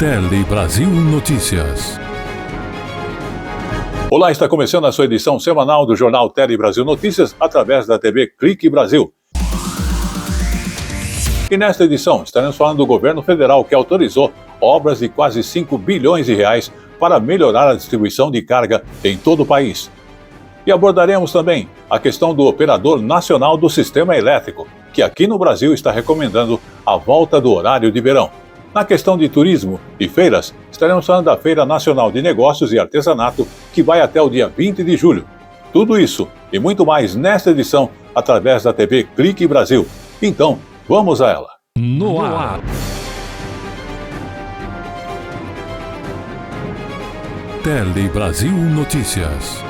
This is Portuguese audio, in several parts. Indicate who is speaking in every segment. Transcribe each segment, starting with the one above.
Speaker 1: Tele Brasil Notícias.
Speaker 2: Olá, está começando a sua edição semanal do jornal Tele Brasil Notícias através da TV Clique Brasil. E nesta edição estaremos falando do governo federal que autorizou obras de quase 5 bilhões de reais para melhorar a distribuição de carga em todo o país. E abordaremos também a questão do Operador Nacional do Sistema Elétrico, que aqui no Brasil está recomendando a volta do horário de verão. Na questão de turismo e feiras, estaremos falando da Feira Nacional de Negócios e Artesanato, que vai até o dia 20 de julho. Tudo isso e muito mais nesta edição através da TV Clique Brasil. Então, vamos a ela.
Speaker 1: No ar. Tele Brasil Notícias.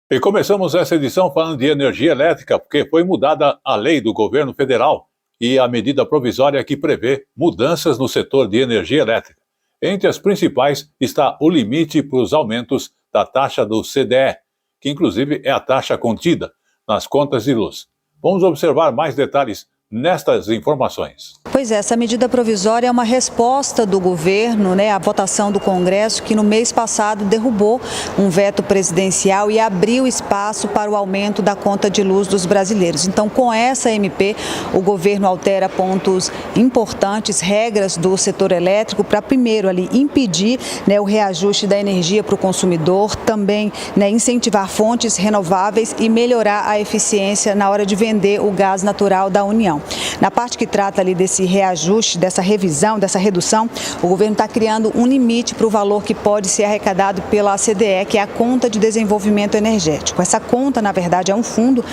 Speaker 2: E começamos essa edição falando de energia elétrica, porque foi mudada a lei do governo federal e a medida provisória que prevê mudanças no setor de energia elétrica. Entre as principais está o limite para os aumentos da taxa do CDE, que inclusive é a taxa contida nas contas de luz. Vamos observar mais detalhes nestas informações.
Speaker 3: Pois é, essa medida provisória é uma resposta do governo, à votação do Congresso, que no mês passado derrubou um veto presidencial e abriu espaço para o aumento da conta de luz dos brasileiros. Então, com essa MP, o governo altera pontos importantes, regras do setor elétrico, para primeiro ali impedir o reajuste da energia para o consumidor, também incentivar fontes renováveis e melhorar a eficiência na hora de vender o gás natural da União. Na parte que trata ali desse reajuste, dessa revisão, dessa redução, o governo está criando um limite para o valor que pode ser arrecadado pela CDE, que é a Conta de Desenvolvimento Energético. Essa conta, na verdade, é um fundo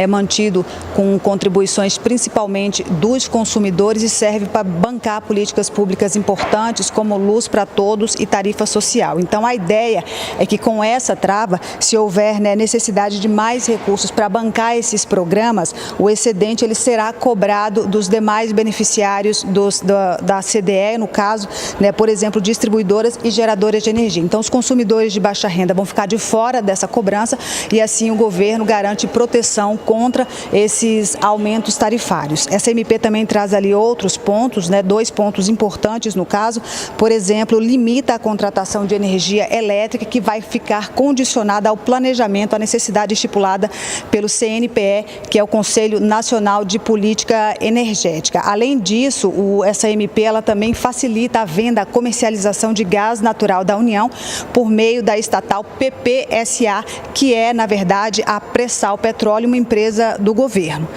Speaker 3: mantido com contribuições principalmente dos consumidores e serve para bancar políticas públicas importantes como luz para todos e tarifa social. Então, a ideia é que com essa trava, se houver necessidade de mais recursos para bancar esses programas, o excedente ele será cobrado dos demais beneficiários da CDE, no caso, por exemplo, distribuidoras e geradoras de energia. Então, os consumidores de baixa renda vão ficar de fora dessa cobrança e assim o governo garante proteção contra esses aumentos tarifários. Essa MP também traz ali outros pontos, 2 pontos importantes no caso. Por exemplo, limita a contratação de energia elétrica, que vai ficar condicionada ao planejamento, à necessidade estipulada pelo CNPE, que é o Conselho Nacional de Política Energética. Além disso, essa MP ela também facilita a venda, a comercialização de gás natural da União por meio da estatal PPSA, que é, na verdade, a Pressal Petróleo, uma empresa do governo.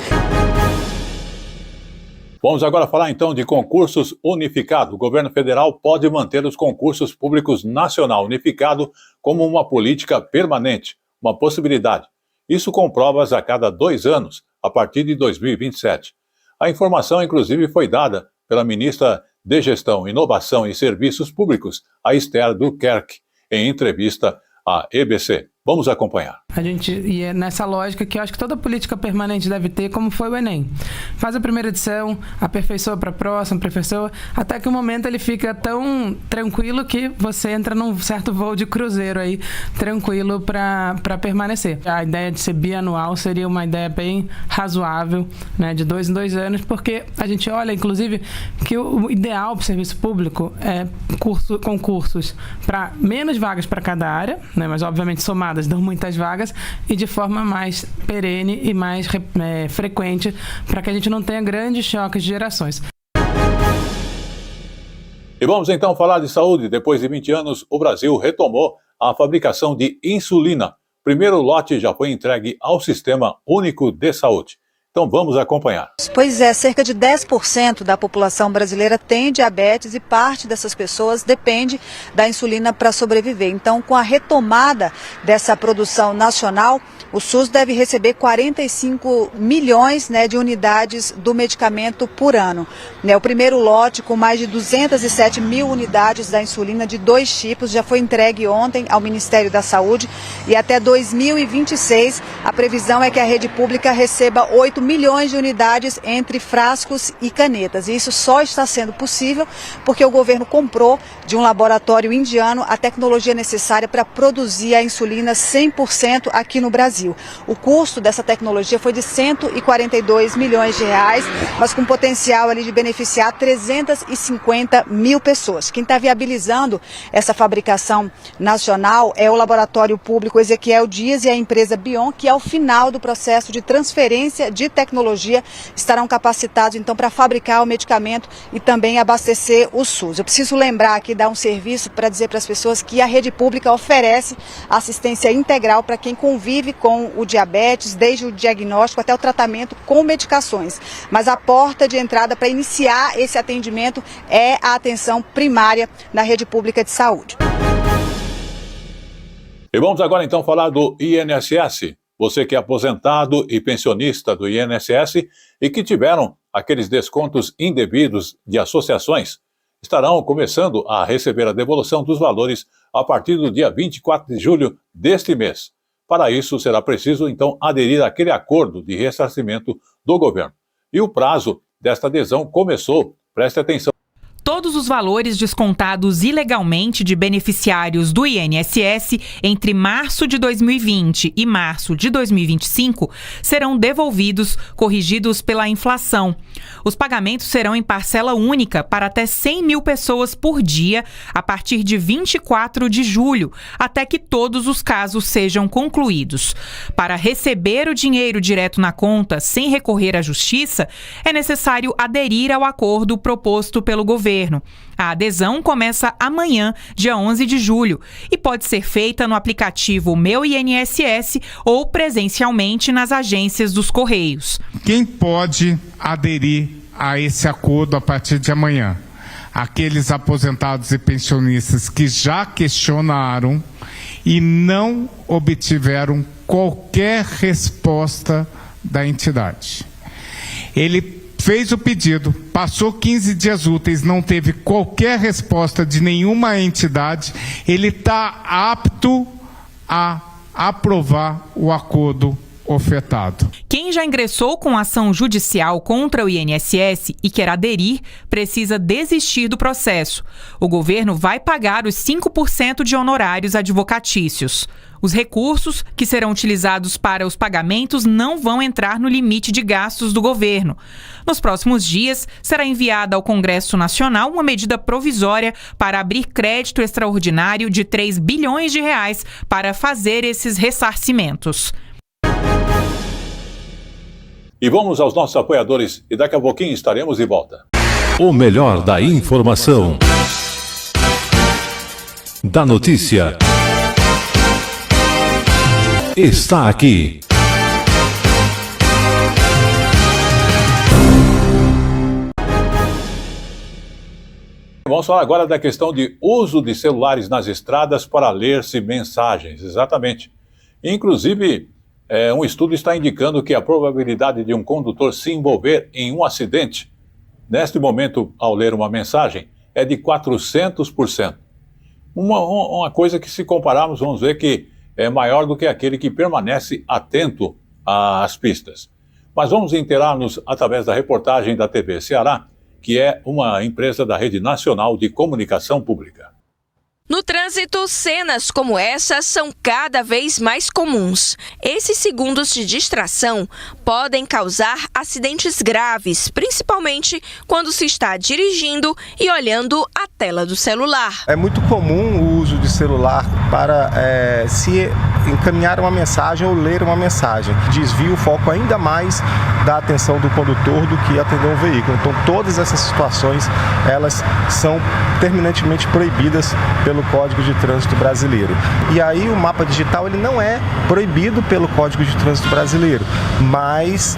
Speaker 2: Vamos agora falar então de concursos unificados. O governo federal pode manter os concursos públicos nacional unificado como uma política permanente, uma possibilidade. Isso com provas a cada 2 anos, a partir de 2027. A informação, inclusive, foi dada pela ministra de Gestão, Inovação e Serviços Públicos, a Esther Dukerk, em entrevista à EBC. Vamos acompanhar.
Speaker 4: E é nessa lógica que eu acho que toda política permanente deve ter, como foi o Enem. Faz a primeira edição, aperfeiçoa para a próxima, aperfeiçoa, até que o momento ele fica tão tranquilo que você entra num certo voo de cruzeiro aí, tranquilo para permanecer. A ideia de ser bianual seria uma ideia bem razoável, de 2 em 2 anos, porque a gente olha, inclusive, que o ideal para o serviço público é concursos para menos vagas para cada área, mas obviamente somadas dão muitas vagas, e de forma mais perene e mais frequente, para que a gente não tenha grandes choques de gerações.
Speaker 2: E vamos então falar de saúde. Depois de 20 anos, o Brasil retomou a fabricação de insulina. O primeiro lote já foi entregue ao Sistema Único de Saúde. Então vamos acompanhar.
Speaker 3: Pois é, cerca de 10% da população brasileira tem diabetes e parte dessas pessoas depende da insulina para sobreviver. Então, com a retomada dessa produção nacional, o SUS deve receber 45 milhões de unidades do medicamento por ano. O primeiro lote, com mais de 207 mil unidades da insulina de 2 tipos, já foi entregue ontem ao Ministério da Saúde e até 2026 a previsão é que a rede pública receba 8 milhões de unidades entre frascos e canetas. E isso só está sendo possível porque o governo comprou de um laboratório indiano a tecnologia necessária para produzir a insulina 100% aqui no Brasil. Brasil. O custo dessa tecnologia foi de 142 milhões de reais, mas com potencial ali de beneficiar 350 mil pessoas. Quem está viabilizando essa fabricação nacional é o Laboratório Público Ezequiel Dias e a empresa Bion, que ao final do processo de transferência de tecnologia estarão capacitados então para fabricar o medicamento e também abastecer o SUS. Eu preciso lembrar aqui, dar um serviço para dizer para as pessoas que a rede pública oferece assistência integral para quem convive com o diabetes, desde o diagnóstico até o tratamento com medicações. Mas a porta de entrada para iniciar esse atendimento é a atenção primária na rede pública de saúde.
Speaker 2: E vamos agora então falar do INSS. Você que é aposentado e pensionista do INSS e que tiveram aqueles descontos indevidos de associações, estarão começando a receber a devolução dos valores a partir do dia 24 de julho deste mês. Para isso, será preciso, então, aderir àquele acordo de ressarcimento do governo. E o prazo desta adesão começou, preste atenção.
Speaker 5: Todos os valores descontados ilegalmente de beneficiários do INSS entre março de 2020 e março de 2025 serão devolvidos, corrigidos pela inflação. Os pagamentos serão em parcela única para até 100 mil pessoas por dia a partir de 24 de julho, até que todos os casos sejam concluídos. Para receber o dinheiro direto na conta sem recorrer à justiça, é necessário aderir ao acordo proposto pelo governo. A adesão começa amanhã, dia 11 de julho, e pode ser feita no aplicativo Meu INSS ou presencialmente nas agências dos Correios.
Speaker 6: Quem pode aderir a esse acordo a partir de amanhã? Aqueles aposentados e pensionistas que já questionaram e não obtiveram qualquer resposta da entidade. Ele fez o pedido, passou 15 dias úteis, não teve qualquer resposta de nenhuma entidade, ele está apto a aprovar o acordo ofertado.
Speaker 5: Quem já ingressou com ação judicial contra o INSS e quer aderir, precisa desistir do processo. O governo vai pagar os 5% de honorários advocatícios. Os recursos que serão utilizados para os pagamentos não vão entrar no limite de gastos do governo. Nos próximos dias, será enviada ao Congresso Nacional uma medida provisória para abrir crédito extraordinário de 3 bilhões de reais para fazer esses ressarcimentos.
Speaker 2: E vamos aos nossos apoiadores e daqui a pouquinho estaremos de volta.
Speaker 1: O melhor da informação, da notícia, está aqui.
Speaker 2: Vamos falar agora da questão de uso de celulares nas estradas para ler-se mensagens. Exatamente. Inclusive, um estudo está indicando que a probabilidade de um condutor se envolver em um acidente, neste momento, ao ler uma mensagem, é de 400%. Uma coisa que, se compararmos, vamos ver que é maior do que aquele que permanece atento às pistas. Mas vamos inteirar-nos através da reportagem da TV Ceará, que é uma empresa da Rede Nacional de Comunicação Pública.
Speaker 7: No trânsito, cenas como essa são cada vez mais comuns. Esses segundos de distração podem causar acidentes graves, principalmente quando se está dirigindo e olhando a tela do celular.
Speaker 8: É muito comum o uso de celular para se encaminhar uma mensagem ou ler uma mensagem. Desvia o foco ainda mais da atenção do condutor do que atender um veículo. Então, todas essas situações, elas são terminantemente proibidas pelo Código de Trânsito Brasileiro. E aí o mapa digital ele não é proibido pelo Código de Trânsito Brasileiro, mas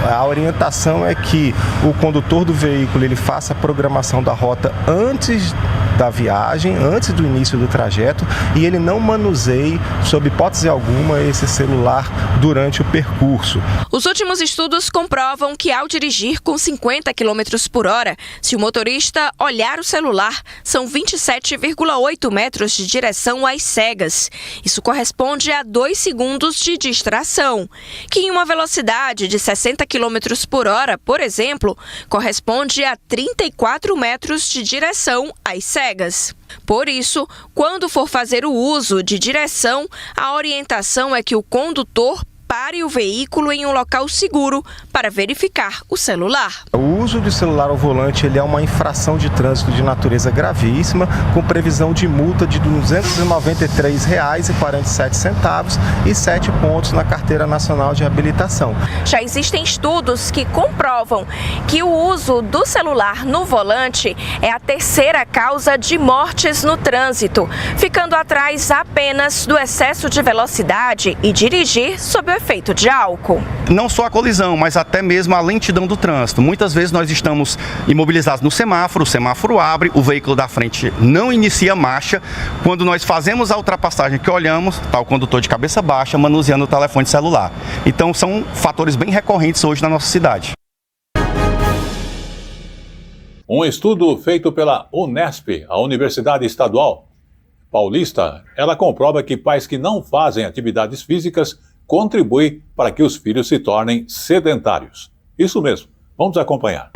Speaker 8: a orientação é que o condutor do veículo ele faça a programação da rota antes da viagem, antes do início do trajeto, e ele não manuseie, sob hipótese alguma, esse celular durante o percurso.
Speaker 7: Os últimos estudos comprovam que ao dirigir com 50 km por hora, se o motorista olhar o celular, são 27,8 metros de direção às cegas. Isso corresponde a 2 segundos de distração, que em uma velocidade de 60 km por hora, por exemplo, corresponde a 34 metros de direção às cegas. cegas. Por isso, quando for fazer o uso de direção, a orientação é que o condutor pare o veículo em um local seguro para verificar o celular.
Speaker 8: O uso de celular ao volante ele é uma infração de trânsito de natureza gravíssima, com previsão de multa de R$ 293,47 e 7 pontos na Carteira Nacional de Habilitação.
Speaker 7: Já existem estudos que comprovam que o uso do celular no volante é a terceira causa de mortes no trânsito, ficando atrás apenas do excesso de velocidade e dirigir sob o efeito de álcool.
Speaker 9: Não só a colisão, mas até mesmo a lentidão do trânsito. Muitas vezes nós estamos imobilizados no semáforo, o semáforo abre, o veículo da frente não inicia marcha. Quando nós fazemos a ultrapassagem que olhamos, está o condutor de cabeça baixa manuseando o telefone celular. Então são fatores bem recorrentes hoje na nossa cidade.
Speaker 2: Um estudo feito pela Unesp, a Universidade Estadual Paulista, ela comprova que pais que não fazem atividades físicas contribuem para que os filhos se tornem sedentários. Isso mesmo, vamos acompanhar.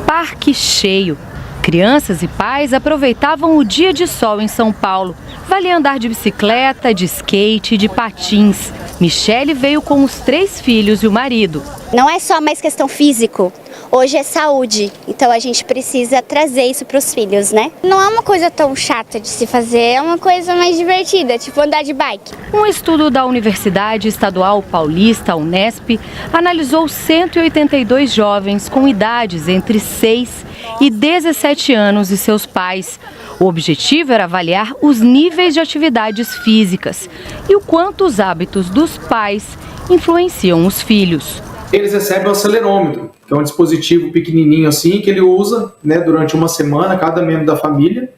Speaker 10: Parque cheio. Crianças e pais aproveitavam o dia de sol em São Paulo. Valia andar de bicicleta, de skate, de patins. Michele veio com os 3 filhos e o marido.
Speaker 11: Não é só mais questão físico, hoje é saúde, então a gente precisa trazer isso para os filhos, né? Não é uma coisa tão chata de se fazer, é uma coisa mais divertida, tipo andar de bike.
Speaker 10: Um estudo da Universidade Estadual Paulista, Unesp, analisou 182 jovens com idades entre 6 e 17 anos e seus pais. O objetivo era avaliar os níveis de atividades físicas e o quanto os hábitos dos pais influenciam os filhos.
Speaker 12: Eles recebem o acelerômetro, que é um dispositivo pequenininho assim, que ele usa, né, durante uma semana, cada membro da família.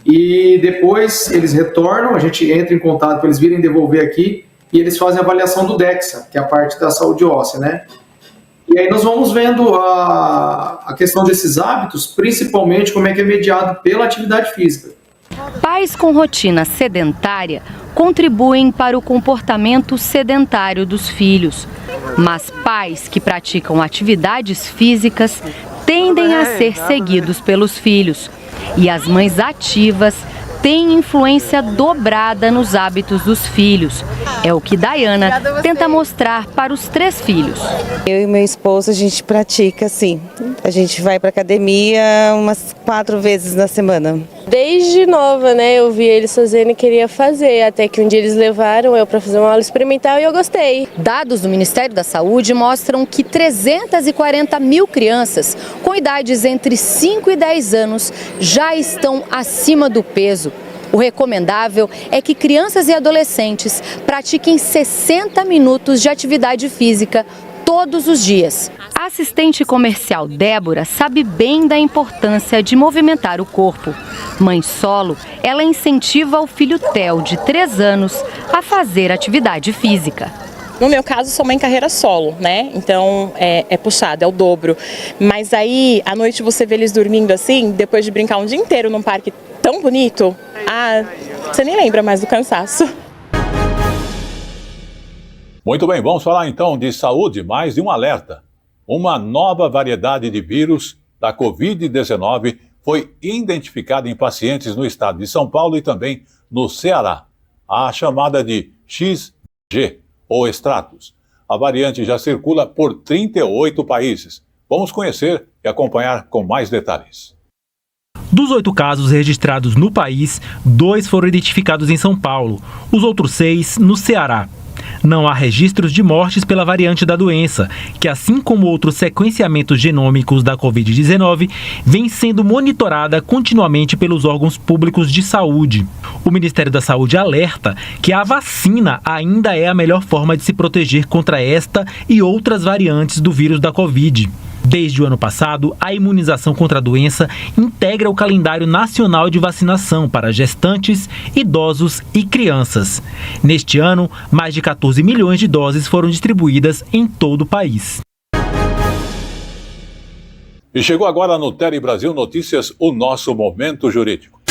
Speaker 12: E depois eles retornam, a gente entra em contato para eles virem devolver aqui, e eles fazem a avaliação do DEXA, que é a parte da saúde óssea, né? E aí nós vamos vendo a questão desses hábitos, principalmente como é que é mediado pela atividade física.
Speaker 10: Pais com rotina sedentária contribuem para o comportamento sedentário dos filhos. Mas pais que praticam atividades físicas tendem a ser seguidos pelos filhos. E as mães ativas têm influência dobrada nos hábitos dos filhos. É o que Dayana tenta mostrar para os 3 filhos.
Speaker 13: Eu e meu esposo, a gente pratica assim. A gente vai para academia umas 4 vezes na semana.
Speaker 14: Desde nova, né, eu vi eles fazendo e queria fazer, até que um dia eles levaram eu para fazer uma aula experimental e eu gostei.
Speaker 10: Dados do Ministério da Saúde mostram que 340 mil crianças com idades entre 5 e 10 anos já estão acima do peso. O recomendável é que crianças e adolescentes pratiquem 60 minutos de atividade física todos os dias. A assistente comercial Débora sabe bem da importância de movimentar o corpo. Mãe solo, ela incentiva o filho Theo, de 3 anos, a fazer atividade física.
Speaker 15: No meu caso, sou mãe carreira solo, né? Então é puxado, é o dobro. Mas aí, à noite você vê eles dormindo assim, depois de brincar um dia inteiro num parque tão bonito, você nem lembra mais do cansaço.
Speaker 2: Muito bem, vamos falar então de saúde, mais de um alerta. Uma nova variedade de vírus da Covid-19 foi identificada em pacientes no estado de São Paulo e também no Ceará. A chamada de XG, ou Stratus. A variante já circula por 38 países. Vamos conhecer e acompanhar com mais detalhes.
Speaker 16: Dos 8 casos registrados no país, 2 foram identificados em São Paulo, os outros 6 no Ceará. Não há registros de mortes pela variante da doença, que, assim como outros sequenciamentos genômicos da Covid-19, vem sendo monitorada continuamente pelos órgãos públicos de saúde. O Ministério da Saúde alerta que a vacina ainda é a melhor forma de se proteger contra esta e outras variantes do vírus da Covid. Desde o ano passado, a imunização contra a doença integra o calendário nacional de vacinação para gestantes, idosos e crianças. Neste ano, mais de 14 milhões de doses foram distribuídas em todo o país.
Speaker 2: E chegou agora no Tele Brasil Notícias, o nosso Momento Jurídico.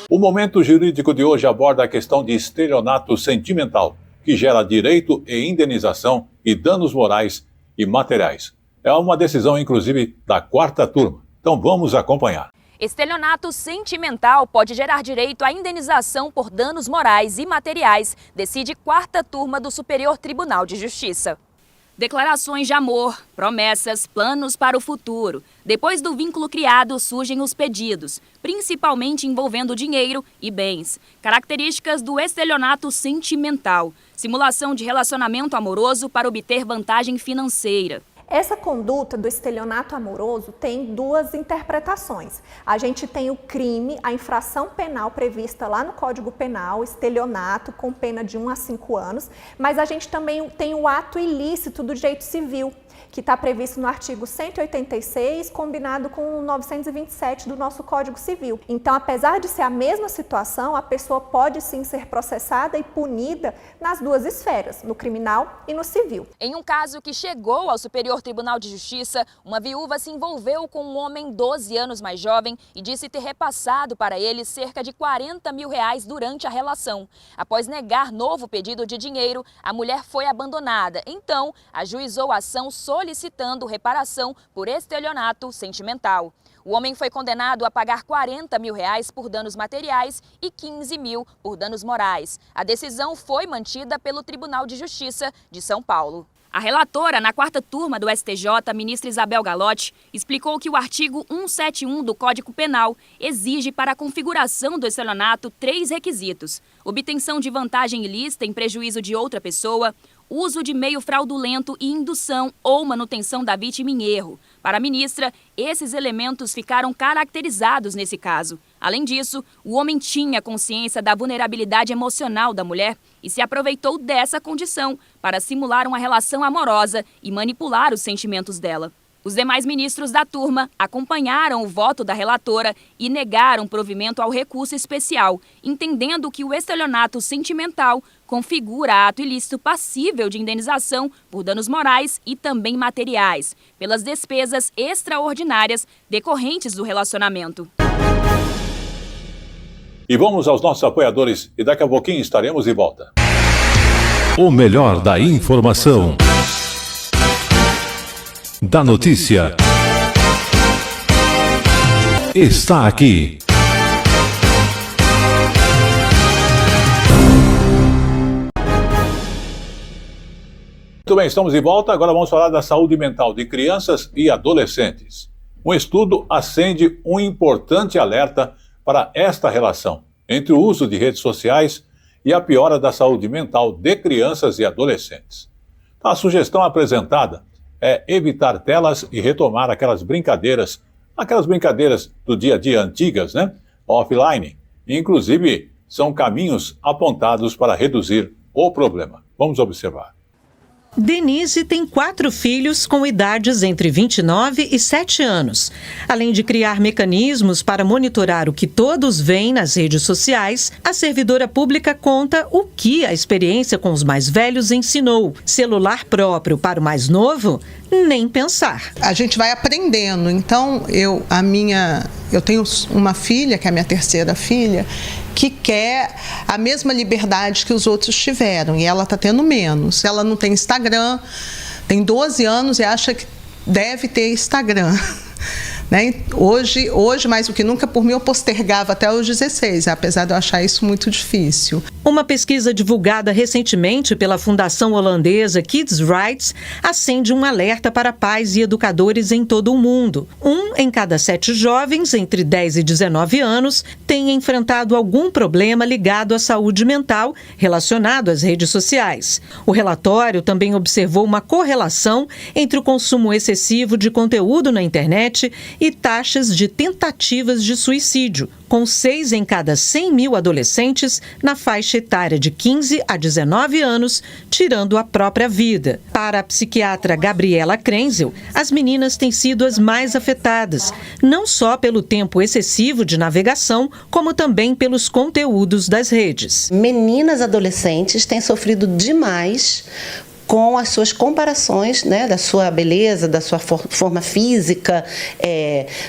Speaker 2: O Momento Jurídico de hoje aborda a questão de estelionato sentimental, que gera direito e indenização e danos morais e materiais. É uma decisão, inclusive, da 4ª turma. Então vamos acompanhar.
Speaker 17: Estelionato sentimental pode gerar direito à indenização por danos morais e materiais, decide 4ª turma do Superior Tribunal de Justiça. Declarações de amor, promessas, planos para o futuro. Depois do vínculo criado, surgem os pedidos, principalmente envolvendo dinheiro e bens. Características do estelionato sentimental: simulação de relacionamento amoroso para obter vantagem financeira.
Speaker 18: Essa conduta do estelionato amoroso tem duas interpretações. A gente tem o crime, a infração penal prevista lá no Código Penal, estelionato, com pena de 1 a 5 anos, mas a gente também tem o ato ilícito do direito civil, que está previsto no artigo 186, combinado com o 927 do nosso Código Civil. Então, apesar de ser a mesma situação, a pessoa pode sim ser processada e punida nas duas esferas, no criminal e no civil.
Speaker 17: Em um caso que chegou ao Superior Tribunal de Justiça, uma viúva se envolveu com um homem 12 anos mais jovem e disse ter repassado para ele cerca de R$40 mil durante a relação. Após negar novo pedido de dinheiro, a mulher foi abandonada. Então, ajuizou a ação solicitando reparação por estelionato sentimental. O homem foi condenado a pagar R$40 mil por danos materiais e R$15 mil por danos morais. A decisão foi mantida pelo Tribunal de Justiça de São Paulo. A relatora na 4ª turma do STJ, ministra Isabel Galotti, explicou que o artigo 171 do Código Penal exige para a configuração do estelionato 3 requisitos: obtenção de vantagem ilícita em prejuízo de outra pessoa, uso de meio fraudulento e indução ou manutenção da vítima em erro. Para a ministra, esses elementos ficaram caracterizados nesse caso. Além disso, o homem tinha consciência da vulnerabilidade emocional da mulher e se aproveitou dessa condição para simular uma relação amorosa e manipular os sentimentos dela. Os demais ministros da turma acompanharam o voto da relatora e negaram provimento ao recurso especial, entendendo que o estelionato sentimental configura ato ilícito passível de indenização por danos morais e também materiais, pelas despesas extraordinárias decorrentes do relacionamento.
Speaker 2: E vamos aos nossos apoiadores e daqui a pouquinho estaremos de volta.
Speaker 1: O melhor da informação. Da notícia. Está aqui.
Speaker 2: Muito bem, estamos de volta. Agora vamos falar da saúde mental de crianças e adolescentes. Um estudo acende um importante alerta para esta relação entre o uso de redes sociais e a piora da saúde mental de crianças e adolescentes. A sugestão apresentada é evitar telas e retomar aquelas brincadeiras do dia a dia antigas, offline. Inclusive, são caminhos apontados para reduzir o problema. Vamos observar.
Speaker 19: Denise tem 4 filhos com idades entre 29 e 7 anos. Além de criar mecanismos para monitorar o que todos veem nas redes sociais, a servidora pública conta o que a experiência com os mais velhos ensinou. Celular próprio para o mais novo? Nem pensar.
Speaker 20: A gente vai aprendendo. Então, eu tenho uma filha, que é a minha 3ª filha, que quer a mesma liberdade que os outros tiveram, e ela está tendo menos. Ela não tem Instagram, tem 12 anos e acha que deve ter Instagram. Hoje, mais do que nunca, por mim, eu postergava até os 16, apesar de eu achar isso muito difícil.
Speaker 19: Uma pesquisa divulgada recentemente pela fundação holandesa Kids Rights acende um alerta para pais e educadores em todo o mundo. 1 em cada 7 jovens entre 10 e 19 anos tem enfrentado algum problema ligado à saúde mental relacionado às redes sociais. O relatório também observou uma correlação entre o consumo excessivo de conteúdo na internet e taxas de tentativas de suicídio, com 6 em cada 100 mil adolescentes na faixa etária de 15 a 19 anos, tirando a própria vida. Para a psiquiatra Gabriela Krenzel, as meninas têm sido as mais afetadas, não só pelo tempo excessivo de navegação, como também pelos conteúdos das redes.
Speaker 21: Meninas adolescentes têm sofrido demais com as suas comparações, da sua beleza, da sua forma física,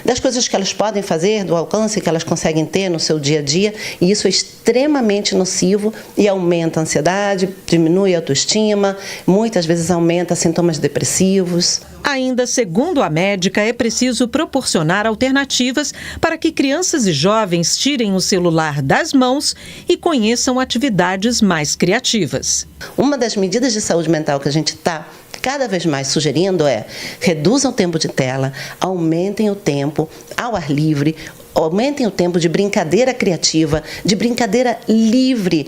Speaker 21: das coisas que elas podem fazer, do alcance que elas conseguem ter no seu dia a dia, e isso é extremamente nocivo e aumenta a ansiedade, diminui a autoestima, muitas vezes aumenta sintomas depressivos.
Speaker 19: Ainda segundo a médica, é preciso proporcionar alternativas para que crianças e jovens tirem o celular das mãos e conheçam atividades mais criativas.
Speaker 21: Uma das medidas de saúde mental que a gente está cada vez mais sugerindo é: reduzam o tempo de tela, aumentem o tempo ao ar livre, aumentem o tempo de brincadeira criativa, de brincadeira livre.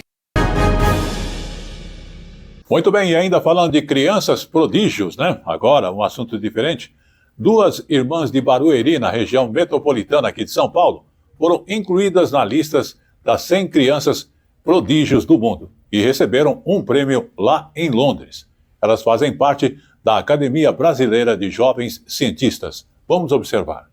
Speaker 2: Muito bem, e ainda falando de crianças prodígios, né? Agora, um assunto diferente. 2 irmãs de Barueri, na região metropolitana aqui de São Paulo, foram incluídas na lista das 100 crianças prodígios do mundo e receberam um prêmio lá em Londres. Elas fazem parte da Academia Brasileira de Jovens Cientistas. Vamos observar.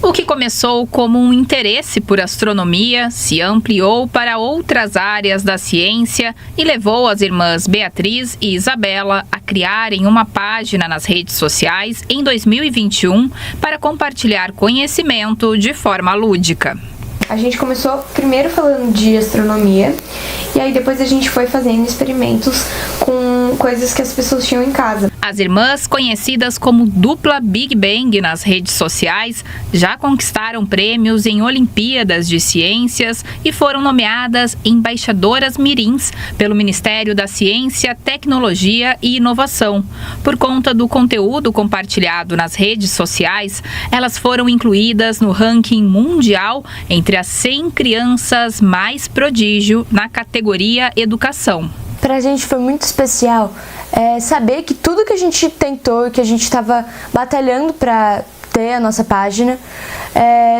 Speaker 4: O que começou como um interesse por astronomia se ampliou para outras áreas da ciência e levou as irmãs Beatriz e Isabela a criarem uma página nas redes sociais em 2021 para compartilhar conhecimento de forma lúdica.
Speaker 22: A gente começou primeiro falando de astronomia e aí depois a gente foi fazendo experimentos com coisas que as pessoas tinham em casa.
Speaker 4: As irmãs, conhecidas como dupla Big Bang nas redes sociais, já conquistaram prêmios em Olimpíadas de Ciências e foram nomeadas embaixadoras mirins pelo Ministério da Ciência, Tecnologia e Inovação. Por conta do conteúdo compartilhado nas redes sociais, elas foram incluídas no ranking mundial entre as 100 crianças mais prodígio na categoria Educação.
Speaker 22: Pra gente foi muito especial saber que tudo que a gente tentou, que a gente estava batalhando para ter a nossa página,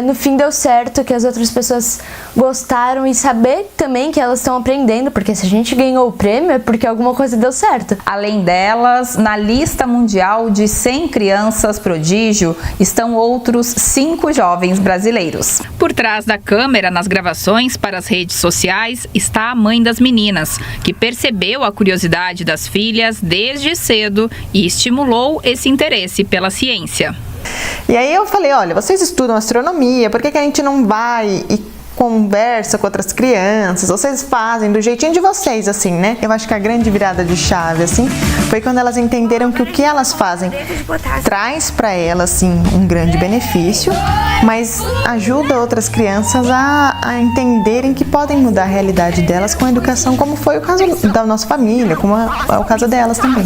Speaker 22: no fim deu certo, que as outras pessoas gostaram e saber também que elas estão aprendendo, porque se a gente ganhou o prêmio é porque alguma coisa deu certo.
Speaker 23: Além delas, na lista mundial de 100 crianças prodígio estão outros 5 jovens brasileiros.
Speaker 4: Por trás da câmera nas gravações para as redes sociais está a mãe das meninas, que percebeu a curiosidade das filhas desde cedo e estimulou esse interesse pela ciência.
Speaker 24: E aí eu falei, olha, vocês estudam astronomia, por que a gente não vai e conversa com outras crianças? Vocês fazem do jeitinho de vocês, assim, né? Eu acho que a grande virada de chave, assim, foi quando elas entenderam que o que elas fazem traz para elas, assim, um grande benefício, mas ajuda outras crianças a entenderem que podem mudar a realidade delas com a educação, como foi o caso da nossa família, como é o caso delas também.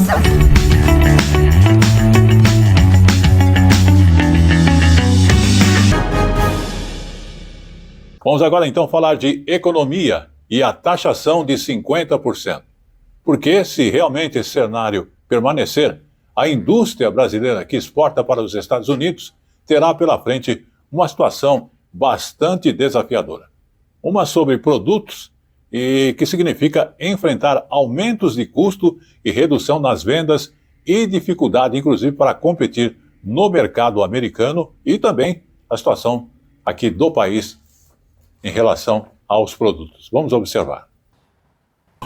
Speaker 2: Vamos agora então falar de economia e a taxação de 50%. Porque se realmente esse cenário permanecer, a indústria brasileira que exporta para os Estados Unidos terá pela frente uma situação bastante desafiadora. Uma sobre produtos e que significa enfrentar aumentos de custo e redução nas vendas e dificuldade, inclusive, para competir no mercado americano e também a situação aqui do país em relação aos produtos. Vamos observar.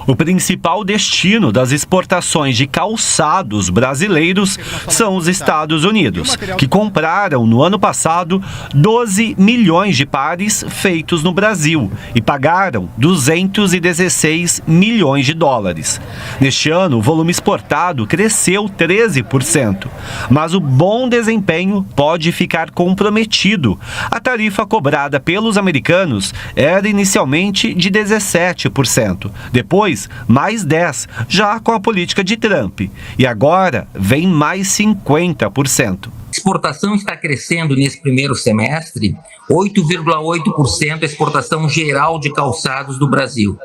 Speaker 25: O principal destino das exportações de calçados brasileiros são os Estados Unidos, que compraram no ano passado 12 milhões de pares feitos no Brasil e pagaram 216 milhões de dólares. Neste ano, o volume exportado cresceu 13%, mas o bom desempenho pode ficar comprometido. A tarifa cobrada pelos americanos era inicialmente de 17%, depois mais 10%, já com a política de Trump. E agora vem mais 50%.
Speaker 26: A exportação está crescendo nesse primeiro semestre, 8,8% a exportação geral de calçados do Brasil.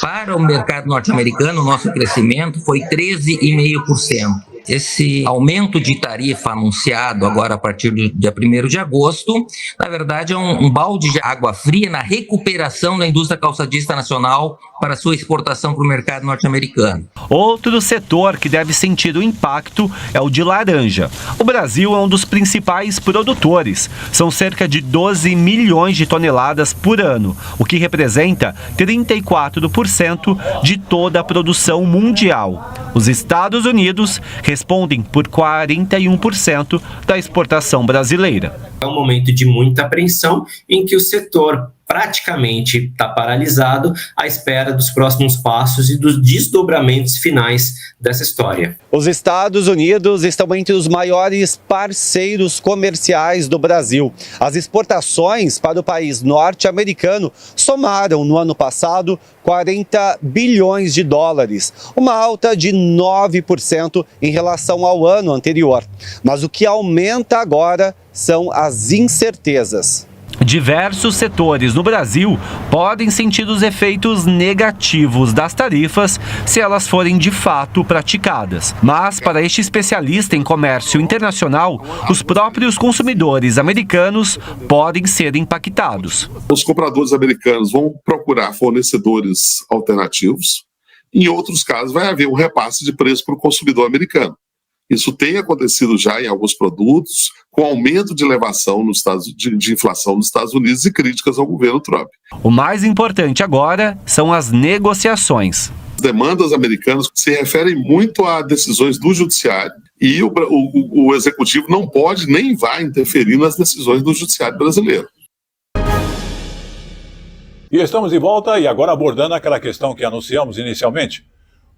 Speaker 26: Para o mercado norte-americano, o nosso crescimento foi 13,5%. Esse aumento de tarifa anunciado agora a partir do dia 1º de agosto, na verdade é um balde de água fria na recuperação da indústria calçadista nacional para sua exportação para o mercado norte-americano.
Speaker 25: Outro setor que deve sentir o impacto é o de laranja. O Brasil é um dos principais produtores. São cerca de 12 milhões de toneladas por ano, o que representa 34% de toda a produção mundial. Os Estados Unidos respondem por 41% da exportação brasileira.
Speaker 27: É um momento de muita apreensão em que o setor
Speaker 3: praticamente está paralisado à espera dos próximos passos e dos desdobramentos finais dessa história.
Speaker 25: Os Estados Unidos estão entre os maiores parceiros comerciais do Brasil. As exportações para o país norte-americano somaram no ano passado 40 bilhões de dólares, uma alta de 9% em relação ao ano anterior. Mas o que aumenta agora são as incertezas. Diversos setores no Brasil podem sentir os efeitos negativos das tarifas se elas forem de fato praticadas. Mas, para este especialista em comércio internacional, os próprios consumidores americanos podem ser impactados.
Speaker 5: Os compradores americanos vão procurar fornecedores alternativos. Em outros casos, vai haver um repasse de preço para o consumidor americano. Isso tem acontecido já em alguns produtos, com aumento de elevação de inflação nos Estados Unidos e críticas ao governo Trump.
Speaker 25: O mais importante agora são as negociações.
Speaker 5: As demandas americanas se referem muito a decisões do judiciário e o executivo não pode nem vai interferir nas decisões do judiciário brasileiro.
Speaker 2: E estamos de volta e agora abordando aquela questão que anunciamos inicialmente.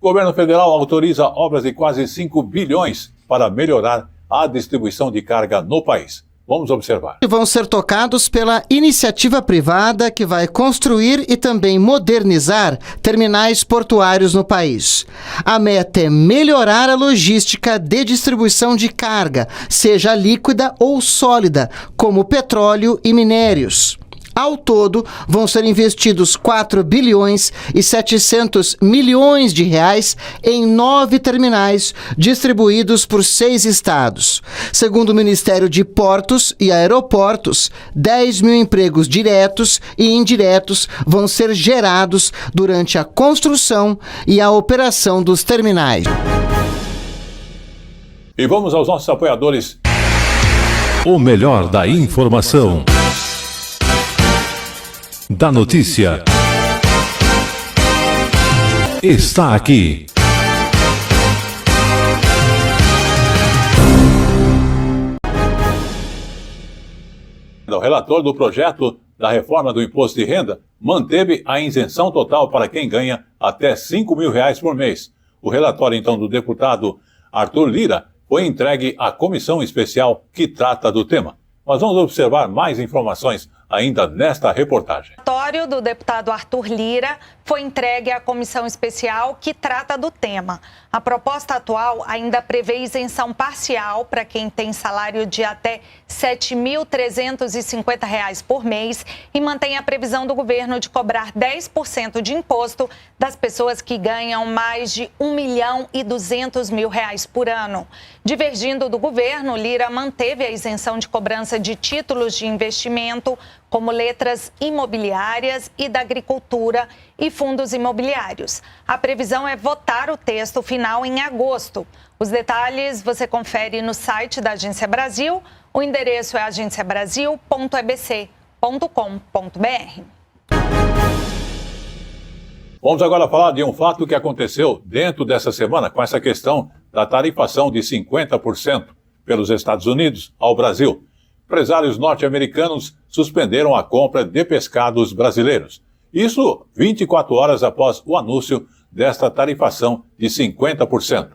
Speaker 2: O governo federal autoriza obras de quase 5 bilhões para melhorar a distribuição de carga no país. Vamos observar.
Speaker 6: Vão ser tocados pela iniciativa privada que vai construir e também modernizar terminais portuários no país. A meta é melhorar a logística de distribuição de carga, seja líquida ou sólida, como petróleo e minérios. Ao todo, vão ser investidos 4 bilhões e 700 milhões de reais em 9 terminais distribuídos por 6 estados. Segundo o Ministério de Portos e Aeroportos, 10 mil empregos diretos e indiretos vão ser gerados durante a construção e a operação dos terminais.
Speaker 2: E vamos aos nossos apoiadores.
Speaker 1: O melhor da informação. Da notícia. Está aqui.
Speaker 2: O relator do projeto da reforma do imposto de renda manteve a isenção total para quem ganha até R$5 mil por mês. O relatório, então, do deputado Arthur Lira foi entregue à comissão especial que trata do tema. Mas vamos observar mais informações ainda nesta reportagem.
Speaker 7: O relatório do deputado Arthur Lira foi entregue à comissão especial que trata do tema. A proposta atual ainda prevê isenção parcial para quem tem salário de até R$ 7.350 por mês e mantém a previsão do governo de cobrar 10% de imposto das pessoas que ganham mais de R$ 1.200.000 por ano. Divergindo do governo, Lira manteve a isenção de cobrança de títulos de investimento, como letras imobiliárias e da agricultura e fundos imobiliários. A previsão é votar o texto final em agosto. Os detalhes você confere no site da Agência Brasil. O endereço é agenciabrasil.ebc.com.br.
Speaker 2: Vamos agora falar de um fato que aconteceu dentro dessa semana com essa questão da tarifação de 50% pelos Estados Unidos ao Brasil. Empresários norte-americanos suspenderam a compra de pescados brasileiros. Isso 24 horas após o anúncio desta tarifação de 50%.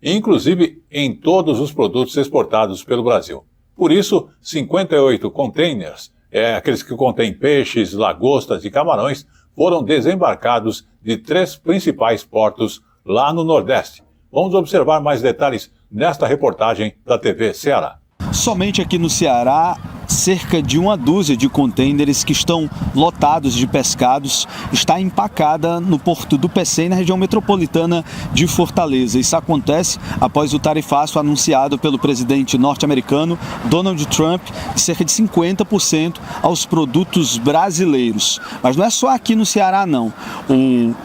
Speaker 2: Inclusive em todos os produtos exportados pelo Brasil. Por isso, 58 containers, aqueles que contêm peixes, lagostas e camarões, foram desembarcados de 3 principais portos lá no Nordeste. Vamos observar mais detalhes nesta reportagem da TV Ceará.
Speaker 8: Somente aqui no Ceará, cerca de uma dúzia de contêineres que estão lotados de pescados está empacada no Porto do Pecém, na região metropolitana de Fortaleza. Isso acontece após o tarifaço anunciado pelo presidente norte-americano Donald Trump de cerca de 50% aos produtos brasileiros. Mas não é só aqui no Ceará, não.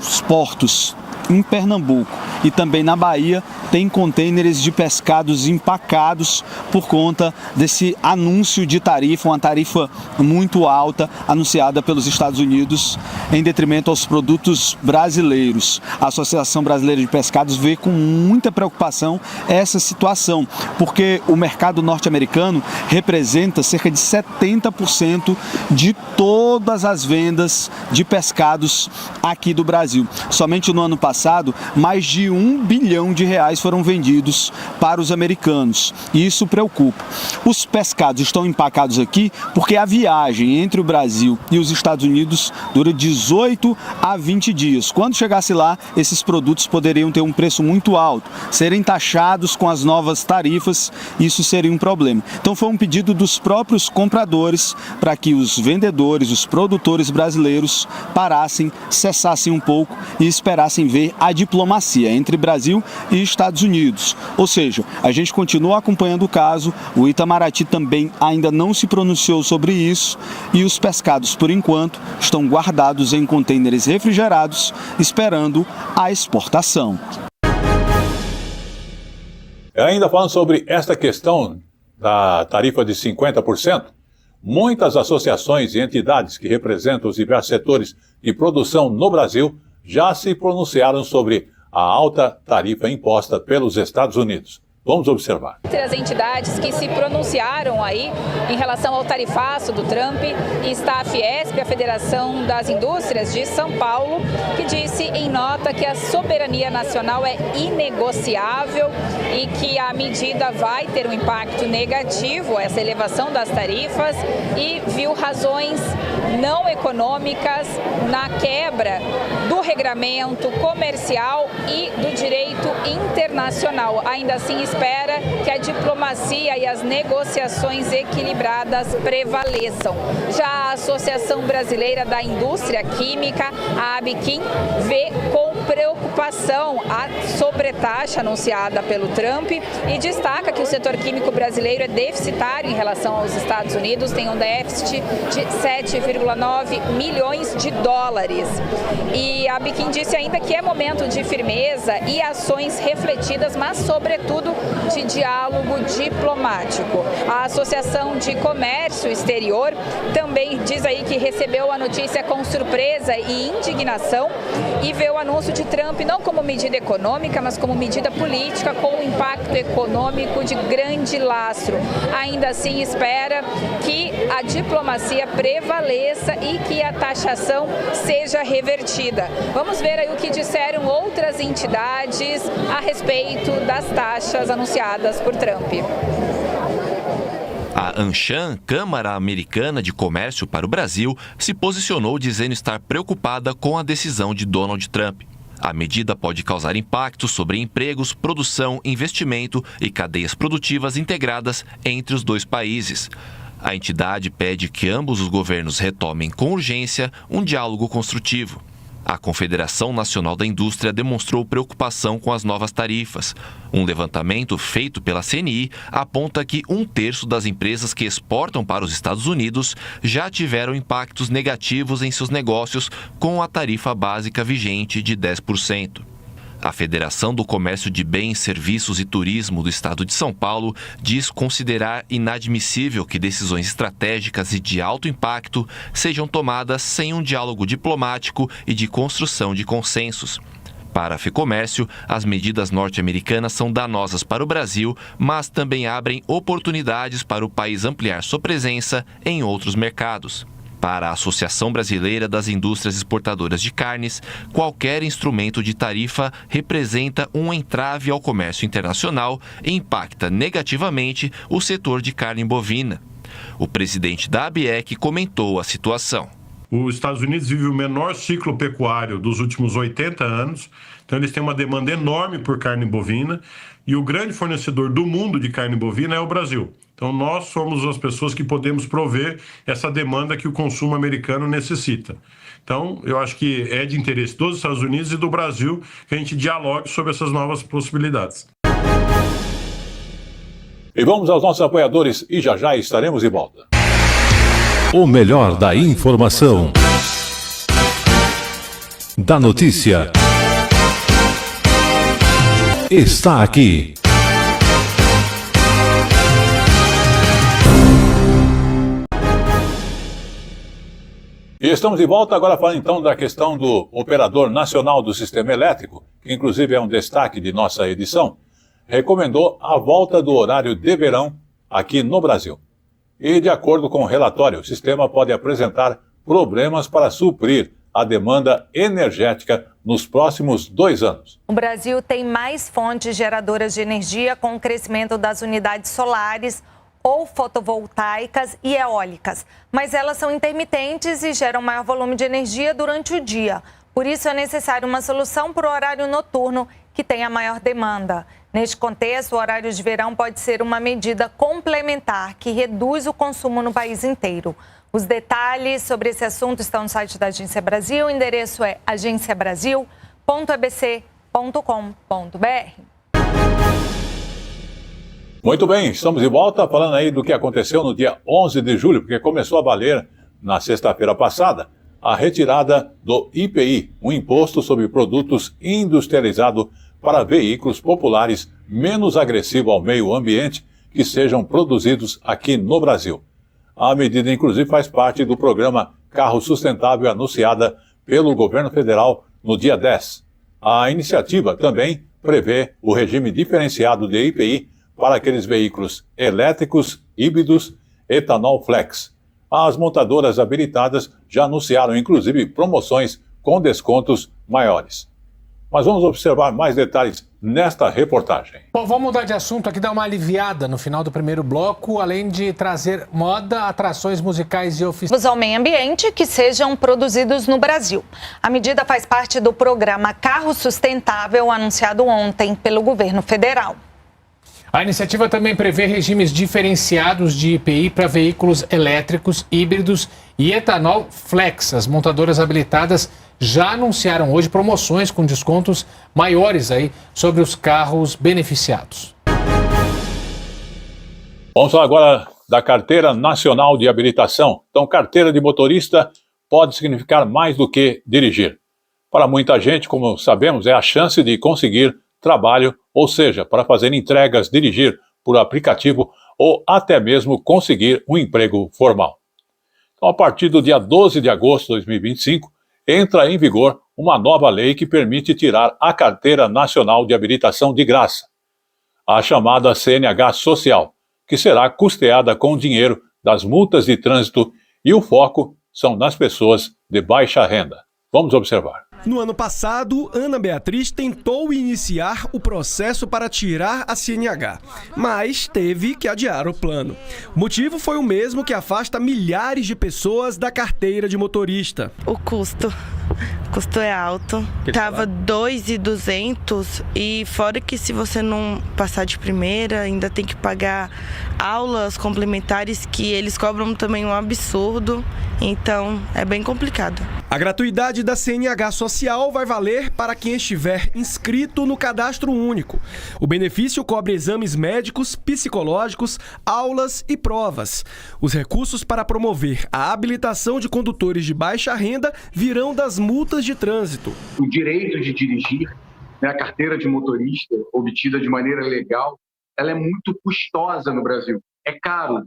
Speaker 8: Os portos em Pernambuco e também na Bahia tem contêineres de pescados empacados por conta desse anúncio de tarifa, uma tarifa muito alta anunciada pelos Estados Unidos em detrimento aos produtos brasileiros. A Associação Brasileira de Pescados vê com muita preocupação essa situação, porque o mercado norte-americano representa cerca de 70% de todo todas as vendas de pescados aqui do Brasil. Somente no ano passado, mais de R$1 bilhão foram vendidos para os americanos. E isso preocupa. Os pescados estão empacados aqui porque a viagem entre o Brasil e os Estados Unidos dura 18 a 20 dias. Quando chegasse lá, esses produtos poderiam ter um preço muito alto, serem taxados com as novas tarifas, isso seria um problema. Então foi um pedido dos próprios compradores para que os vendedores, os produtores brasileiros parassem, cessassem um pouco e esperassem ver a diplomacia entre Brasil e Estados Unidos. Ou seja, a gente continua acompanhando o caso, o Itamaraty também ainda não se pronunciou sobre isso e os pescados, por enquanto, estão guardados em contêineres refrigerados, esperando a exportação.
Speaker 2: Ainda falando sobre esta questão da tarifa de 50%, muitas associações e entidades que representam os diversos setores de produção no Brasil já se pronunciaram sobre a alta tarifa imposta pelos Estados Unidos. Vamos observar.
Speaker 4: Entre as entidades que se pronunciaram aí em relação ao tarifaço do Trump está a Fiesp, a Federação das Indústrias de São Paulo, que disse em nota que a soberania nacional é inegociável e que a medida vai ter um impacto negativo, essa elevação das tarifas, e viu razões não econômicas na quebra do regramento comercial e do direito internacional. Ainda assim, espera que a diplomacia e as negociações equilibradas prevaleçam. Já a Associação Brasileira da Indústria Química, a ABQIM, vê com preocupação a sobretaxa anunciada pelo Trump e destaca que o setor químico brasileiro é deficitário em relação aos Estados Unidos, tem um déficit de 7,9 milhões de dólares. E a ABQIM disse ainda que é momento de firmeza e ações refletidas, mas sobretudo de diálogo diplomático. A Associação de Comércio Exterior também diz aí que recebeu a notícia com surpresa e indignação e vê o anúncio de Trump não como medida econômica, mas como medida política com um impacto econômico de grande lastro. Ainda assim, espera que a diplomacia prevaleça e que a taxação seja revertida. Vamos ver aí o que disseram outras entidades a respeito das taxas anunciadas por Trump.
Speaker 9: A ANCHAM, Câmara Americana de Comércio para o Brasil, se posicionou dizendo estar preocupada com a decisão de Donald Trump. A medida pode causar impactos sobre empregos, produção, investimento e cadeias produtivas integradas entre os dois países. A entidade pede que ambos os governos retomem com urgência um diálogo construtivo. A Confederação Nacional da Indústria demonstrou preocupação com as novas tarifas. Um levantamento feito pela CNI aponta que 1/3 das empresas que exportam para os Estados Unidos já tiveram impactos negativos em seus negócios com a tarifa básica vigente de 10%. A Federação do Comércio de Bens, Serviços e Turismo do Estado de São Paulo diz considerar inadmissível que decisões estratégicas e de alto impacto sejam tomadas sem um diálogo diplomático e de construção de consensos. Para a FEComércio, as medidas norte-americanas são danosas para o Brasil, mas também abrem oportunidades para o país ampliar sua presença em outros mercados. Para a Associação Brasileira das Indústrias Exportadoras de Carnes, qualquer instrumento de tarifa representa um entrave ao comércio internacional e impacta negativamente o setor de carne bovina. O presidente da ABEC comentou a situação.
Speaker 10: Os Estados Unidos vivem o menor ciclo pecuário dos últimos 80 anos, então eles têm uma demanda enorme por carne bovina e o grande fornecedor do mundo de carne bovina é o Brasil. Então nós somos as pessoas que podemos prover essa demanda que o consumo americano necessita. Então eu acho que é de interesse dos Estados Unidos e do Brasil que a gente dialogue sobre essas novas possibilidades.
Speaker 2: E vamos aos nossos apoiadores e já estaremos de volta.
Speaker 1: O melhor da informação, da notícia, está aqui.
Speaker 2: E estamos de volta agora falando então da questão do Operador Nacional do Sistema Elétrico, que inclusive é um destaque de nossa edição, recomendou a volta do horário de verão aqui no Brasil. E de acordo com o relatório, o sistema pode apresentar problemas para suprir a demanda energética nos próximos 2 anos.
Speaker 7: O Brasil tem mais fontes geradoras de energia com o crescimento das unidades solares ou fotovoltaicas e eólicas, mas elas são intermitentes e geram maior volume de energia durante o dia. Por isso é necessário uma solução para o horário noturno, que tem a maior demanda. Neste contexto, o horário de verão pode ser uma medida complementar que reduz o consumo no país inteiro. Os detalhes sobre esse assunto estão no site da Agência Brasil. O endereço é agenciabrasil.ebc.com.br.
Speaker 2: Muito bem, estamos de volta falando aí do que aconteceu no dia 11 de julho, porque começou a valer na sexta-feira passada a retirada do IPI, um imposto sobre produtos industrializados para veículos populares menos agressivo ao meio ambiente que sejam produzidos aqui no Brasil. A medida, inclusive, faz parte do programa Carro Sustentável anunciada pelo governo federal no dia 10. A iniciativa também prevê o regime diferenciado de IPI para aqueles veículos elétricos, híbridos, etanol flex. As montadoras habilitadas já anunciaram, inclusive, promoções com descontos maiores. Mas vamos observar mais detalhes nesta reportagem.
Speaker 11: Bom, vamos mudar de assunto aqui, dar uma aliviada no final do primeiro bloco, além de trazer moda, atrações musicais e oficinas
Speaker 7: ao meio ambiente que sejam produzidos no Brasil. A medida faz parte do programa Carro Sustentável anunciado ontem pelo governo federal.
Speaker 11: A iniciativa também prevê regimes diferenciados de IPI para veículos elétricos, híbridos e etanol flex. As montadoras habilitadas já anunciaram hoje promoções com descontos maiores aí sobre os carros beneficiados.
Speaker 2: Vamos falar agora da Carteira Nacional de Habilitação. Então, carteira de motorista pode significar mais do que dirigir. Para muita gente, como sabemos, é a chance de conseguir trabalho, ou seja, para fazer entregas, dirigir por aplicativo ou até mesmo conseguir um emprego formal. Então, a partir do dia 12 de agosto de 2025, entra em vigor uma nova lei que permite tirar a Carteira Nacional de Habilitação de graça, a chamada CNH Social, que será custeada com dinheiro das multas de trânsito, e o foco são nas pessoas de baixa renda. Vamos observar.
Speaker 12: No ano passado, Ana Beatriz tentou iniciar o processo para tirar a CNH, mas teve que adiar o plano. O motivo foi o mesmo que afasta milhares de pessoas da carteira de motorista.
Speaker 13: O custo é alto, tava 2.200 e fora que se você não passar de primeira, ainda tem que pagar aulas complementares que eles cobram também um absurdo, então é bem complicado.
Speaker 12: A gratuidade da CNH Social vai valer para quem estiver inscrito no Cadastro Único. O benefício cobre exames médicos, psicológicos, aulas e provas. Os recursos para promover a habilitação de condutores de baixa renda virão das multas de trânsito.
Speaker 14: O direito de dirigir, a carteira de motorista obtida de maneira legal, ela é muito custosa no Brasil. É caro,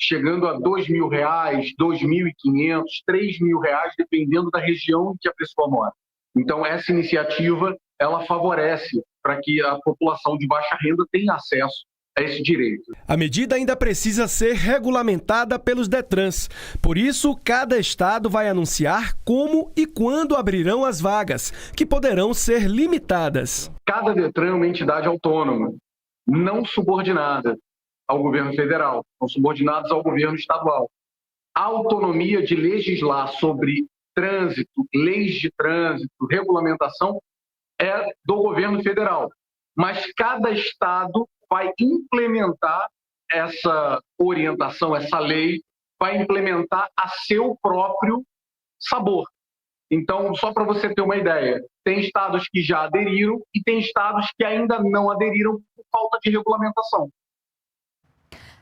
Speaker 14: chegando a R$2.000, R$2.500, R$3.000, dependendo da região em que a pessoa mora. Então, essa iniciativa, ela favorece para que a população de baixa renda tenha acesso a esse direito.
Speaker 12: A medida ainda precisa ser regulamentada pelos Detrans. Por isso, cada estado vai anunciar como e quando abrirão as vagas, que poderão ser limitadas.
Speaker 14: Cada Detran é uma entidade autônoma, não subordinada ao governo federal, são subordinados ao governo estadual. A autonomia de legislar sobre trânsito, leis de trânsito, regulamentação, é do governo federal. Mas cada estado vai implementar essa orientação, essa lei, vai implementar a seu próprio sabor. Então, só para você ter uma ideia, tem estados que já aderiram e tem estados que ainda não aderiram por falta de regulamentação.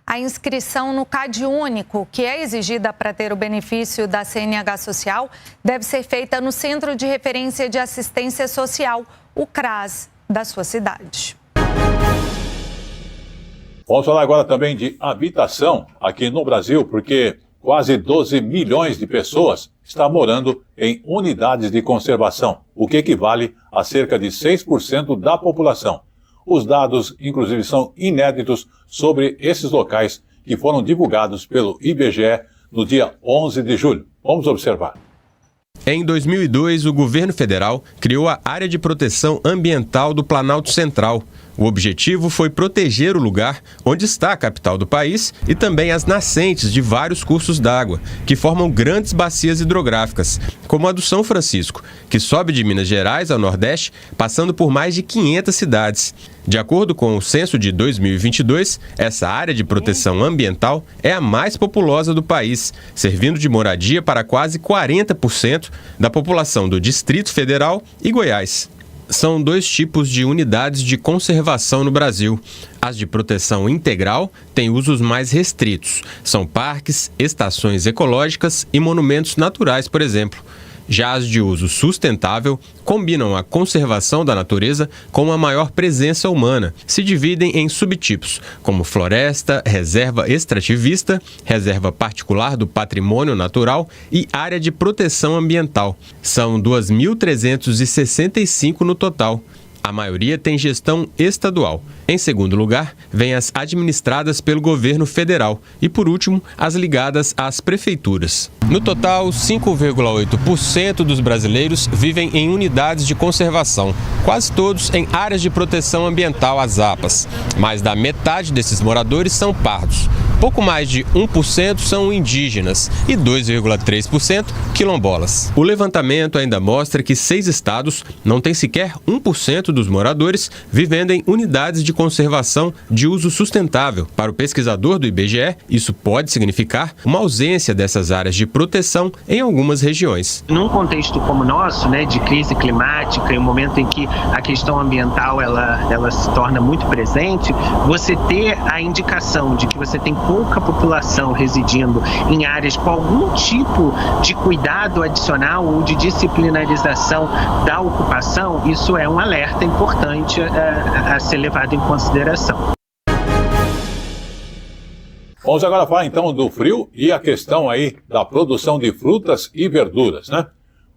Speaker 7: A inscrição no CadÚnico, que é exigida para ter o benefício da CNH Social, deve ser feita no Centro de Referência de Assistência Social, o CRAS, da sua cidade.
Speaker 2: Vamos falar agora também de habitação aqui no Brasil, porque quase 12 milhões de pessoas estão morando em unidades de conservação, o que equivale a cerca de 6% da população. Os dados, inclusive, são inéditos sobre esses locais que foram divulgados pelo IBGE no dia 11 de julho. Vamos observar.
Speaker 15: Em 2002, o governo federal criou a Área de Proteção Ambiental do Planalto Central. O objetivo foi proteger o lugar onde está a capital do país e também as nascentes de vários cursos d'água, que formam grandes bacias hidrográficas, como a do São Francisco, que sobe de Minas Gerais ao Nordeste, passando por mais de 500 cidades. De acordo com o censo de 2022, essa área de proteção ambiental é a mais populosa do país, servindo de moradia para quase 40% da população do Distrito Federal e Goiás. São dois tipos de unidades de conservação no Brasil. As de proteção integral têm usos mais restritos. São parques, estações ecológicas e monumentos naturais, por exemplo. Já as de uso sustentável combinam a conservação da natureza com uma maior presença humana. Se dividem em subtipos, como floresta, reserva extrativista, reserva particular do patrimônio natural e área de proteção ambiental. São 2.365 no total. A maioria tem gestão estadual. Em segundo lugar, vêm as administradas pelo governo federal e, por último, as ligadas às prefeituras. No total, 5,8% dos brasileiros vivem em unidades de conservação, quase todos em áreas de proteção ambiental, as APAs. Mais da metade desses moradores são pardos. Pouco mais de 1% são indígenas e 2,3% quilombolas. O levantamento ainda mostra que 6 estados não têm sequer 1% dos moradores vivendo em unidades de conservação de uso sustentável. Para o pesquisador do IBGE, isso pode significar uma ausência dessas áreas de proteção em algumas regiões.
Speaker 16: Num contexto como o nosso, de crise climática, e um momento em que a questão ambiental ela se torna muito presente, você ter a indicação de que você tem pouca população residindo em áreas com algum tipo de cuidado adicional ou de disciplinarização da ocupação, isso é um alerta importante a ser levado em consideração.
Speaker 2: Vamos agora falar então do frio e a questão aí da produção de frutas e verduras, né?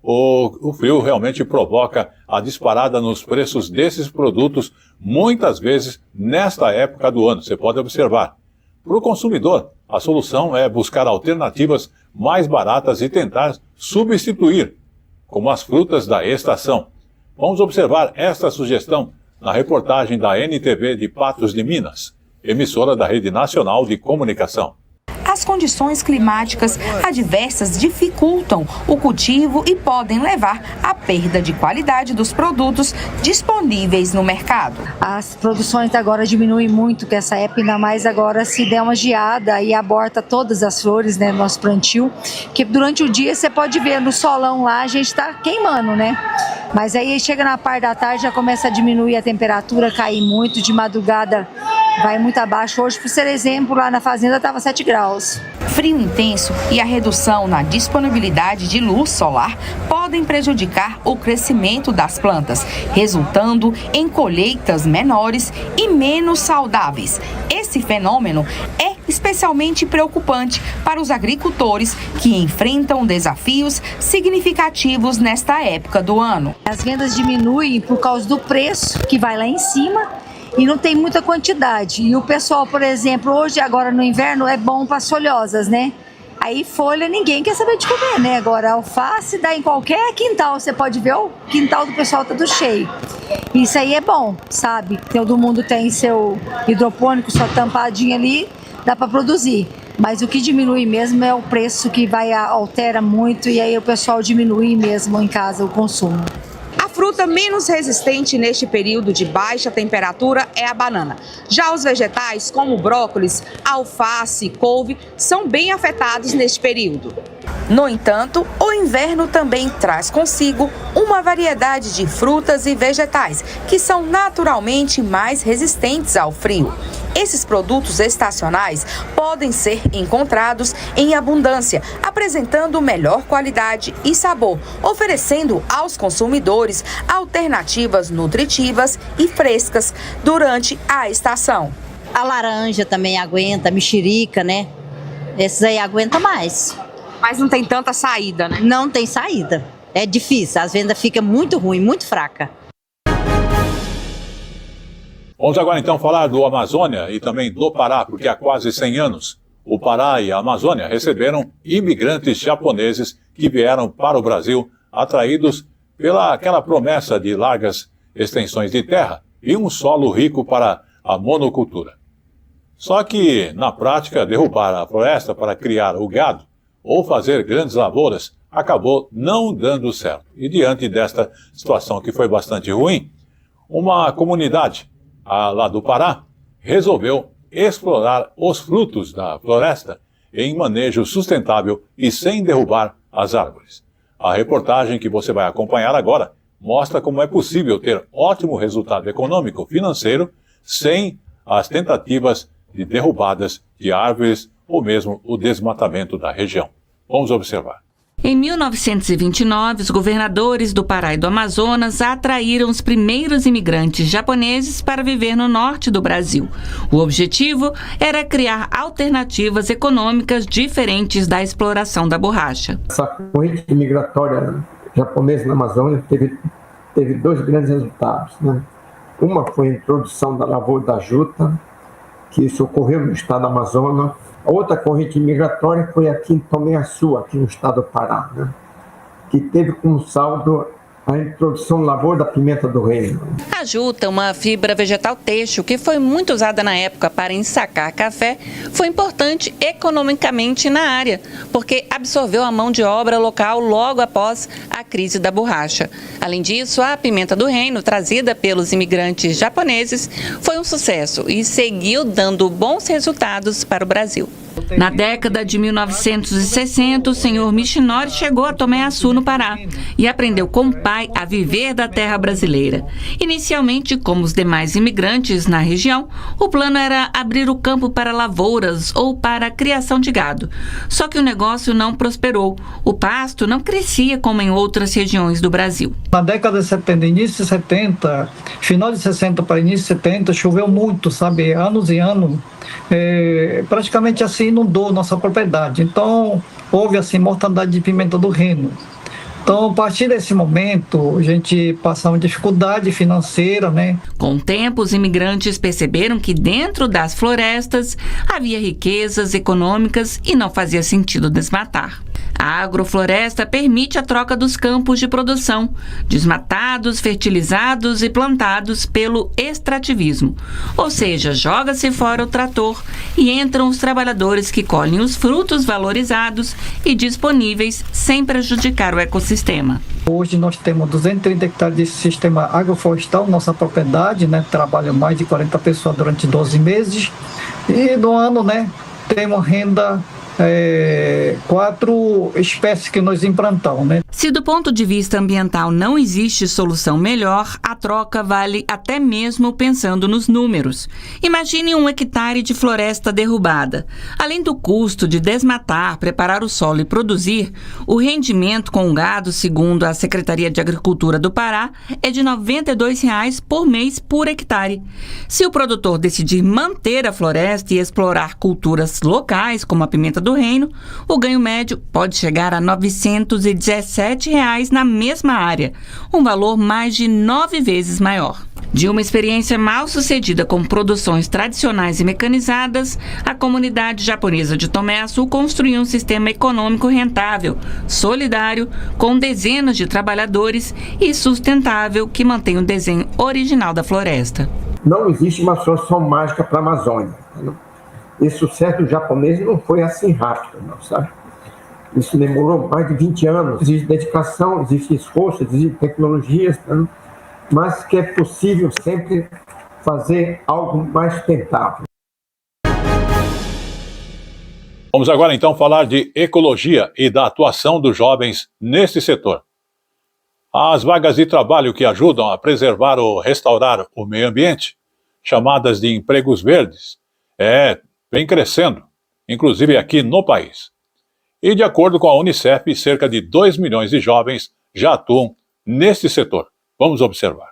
Speaker 2: O frio realmente provoca a disparada nos preços desses produtos, muitas vezes nesta época do ano, você pode observar. Para o consumidor, a solução é buscar alternativas mais baratas e tentar substituir, como as frutas da estação. Vamos observar esta sugestão na reportagem da NTV de Patos de Minas, emissora da Rede Nacional de Comunicação.
Speaker 17: As condições climáticas adversas dificultam o cultivo e podem levar à perda de qualidade dos produtos disponíveis no mercado.
Speaker 18: As produções agora diminuem muito, que essa época, ainda mais agora, se der uma geada e aborta todas as flores, no nosso plantio, que durante o dia você pode ver no solão lá, a gente está queimando, Mas aí chega na parte da tarde, já começa a diminuir a temperatura, cair muito, de madrugada vai muito abaixo. Hoje, por ser exemplo, lá na fazenda estava 7 graus.
Speaker 17: Frio intenso e a redução na disponibilidade de luz solar podem prejudicar o crescimento das plantas, resultando em colheitas menores e menos saudáveis. Esse fenômeno é especialmente preocupante para os agricultores que enfrentam desafios significativos nesta época do ano.
Speaker 18: As vendas diminuem por causa do preço, que vai lá em cima, e não tem muita quantidade. E o pessoal, por exemplo, hoje, agora no inverno, é bom para as folhosas, Aí folha ninguém quer saber de comer, Agora alface dá em qualquer quintal, você pode ver o quintal do pessoal tá tudo cheio. Isso aí é bom, sabe? Todo mundo tem seu hidropônico, sua tampadinha ali, dá para produzir. Mas o que diminui mesmo é o preço, que altera muito, e aí o pessoal diminui mesmo em casa o consumo.
Speaker 17: A fruta menos resistente neste período de baixa temperatura é a banana. Já os vegetais, como brócolis, alface e couve, são bem afetados neste período. No entanto, o inverno também traz consigo uma variedade de frutas e vegetais que são naturalmente mais resistentes ao frio. Esses produtos estacionais podem ser encontrados em abundância, apresentando melhor qualidade e sabor, oferecendo aos consumidores alternativas nutritivas e frescas durante a estação.
Speaker 19: A laranja também aguenta, a mexerica, Esses aí aguentam mais.
Speaker 17: Mas não tem tanta saída,
Speaker 19: Não tem saída. É difícil, as vendas ficam muito ruim, muito fraca.
Speaker 2: Vamos agora então falar do Amazônia e também do Pará, porque há quase 100 anos o Pará e a Amazônia receberam imigrantes japoneses que vieram para o Brasil atraídos pela aquela promessa de largas extensões de terra e um solo rico para a monocultura. Só que, na prática, derrubar a floresta para criar o gado ou fazer grandes lavouras acabou não dando certo. E diante desta situação que foi bastante ruim, uma comunidade lá do Pará resolveu explorar os frutos da floresta em manejo sustentável e sem derrubar as árvores. A reportagem que você vai acompanhar agora mostra como é possível ter ótimo resultado econômico financeiro sem as tentativas de derrubadas de árvores ou mesmo o desmatamento da região. Vamos observar.
Speaker 20: Em 1929, os governadores do Pará e do Amazonas atraíram os primeiros imigrantes japoneses para viver no norte do Brasil. O objetivo era criar alternativas econômicas diferentes da exploração da borracha.
Speaker 21: Essa corrente migratória japonesa na Amazônia teve dois grandes resultados, né? Uma foi a introdução da lavoura da juta, que isso ocorreu no estado do Amazonas. A outra corrente migratória foi aqui em Tomé-Açu, aqui no estado do Pará, né? Que teve como saldo a introdução da lavoura da pimenta do reino.
Speaker 20: A juta, uma fibra vegetal têxtil que foi muito usada na época para ensacar café, foi importante economicamente na área, porque absorveu a mão de obra local logo após a crise da borracha. Além disso, a pimenta do reino, trazida pelos imigrantes japoneses, foi um sucesso e seguiu dando bons resultados para o Brasil. Na década de 1960, o senhor Michinori chegou a Tomé-Açu, no Pará, e aprendeu com o pai a viver da terra brasileira. Inicialmente, como os demais imigrantes na região, o plano era abrir o campo para lavouras ou para a criação de gado. Só que o negócio não prosperou. O pasto não crescia como em outras regiões do Brasil.
Speaker 22: Na década de 70, início de 70, final de 60 para início de 70, choveu muito, sabe, anos e anos. Praticamente assim inundou nossa propriedade. Então houve assim mortandade de pimenta do reino. Então, a partir desse momento, a gente passou uma dificuldade financeira, né?
Speaker 20: Com o tempo, os imigrantes perceberam que dentro das florestas havia riquezas econômicas e não fazia sentido desmatar. A agrofloresta permite a troca dos campos de produção, desmatados, fertilizados e plantados pelo extrativismo. Ou seja, joga-se fora o trator e entram os trabalhadores que colhem os frutos valorizados e disponíveis sem prejudicar o ecossistema.
Speaker 22: Hoje nós temos 230 hectares de sistema agroflorestal, nossa propriedade, né? Trabalham mais de 40 pessoas durante 12 meses e no ano, né, temos renda 4 espécies que nós implantamos, né?
Speaker 20: Se do ponto de vista ambiental não existe solução melhor, a troca vale até mesmo pensando nos números. Imagine 1 hectare de floresta derrubada. Além do custo de desmatar, preparar o solo e produzir, o rendimento com o gado, segundo a Secretaria de Agricultura do Pará, é de R$ 92,00 por mês por hectare. Se o produtor decidir manter a floresta e explorar culturas locais, como a pimenta do reino, o ganho médio pode chegar a R$ 917,00 na mesma área, um valor mais de 9 vezes maior. De uma experiência mal sucedida com produções tradicionais e mecanizadas, a comunidade japonesa de Tomé-Açu construiu um sistema econômico rentável, solidário, com dezenas de trabalhadores e sustentável que mantém o desenho original da floresta.
Speaker 21: Não existe uma solução mágica para a Amazônia. Esse sucesso do japonês não foi assim rápido, não, sabe? Isso demorou mais de 20 anos. Existe dedicação, existe esforço, existe tecnologias, né? Mas que é possível sempre fazer algo mais sustentável.
Speaker 2: Vamos agora então falar de ecologia e da atuação dos jovens nesse setor. As vagas de trabalho que ajudam a preservar ou restaurar o meio ambiente, chamadas de empregos verdes, vem crescendo, inclusive aqui no país. E de acordo com a Unicef, cerca de 2 milhões de jovens já atuam neste setor. Vamos observar.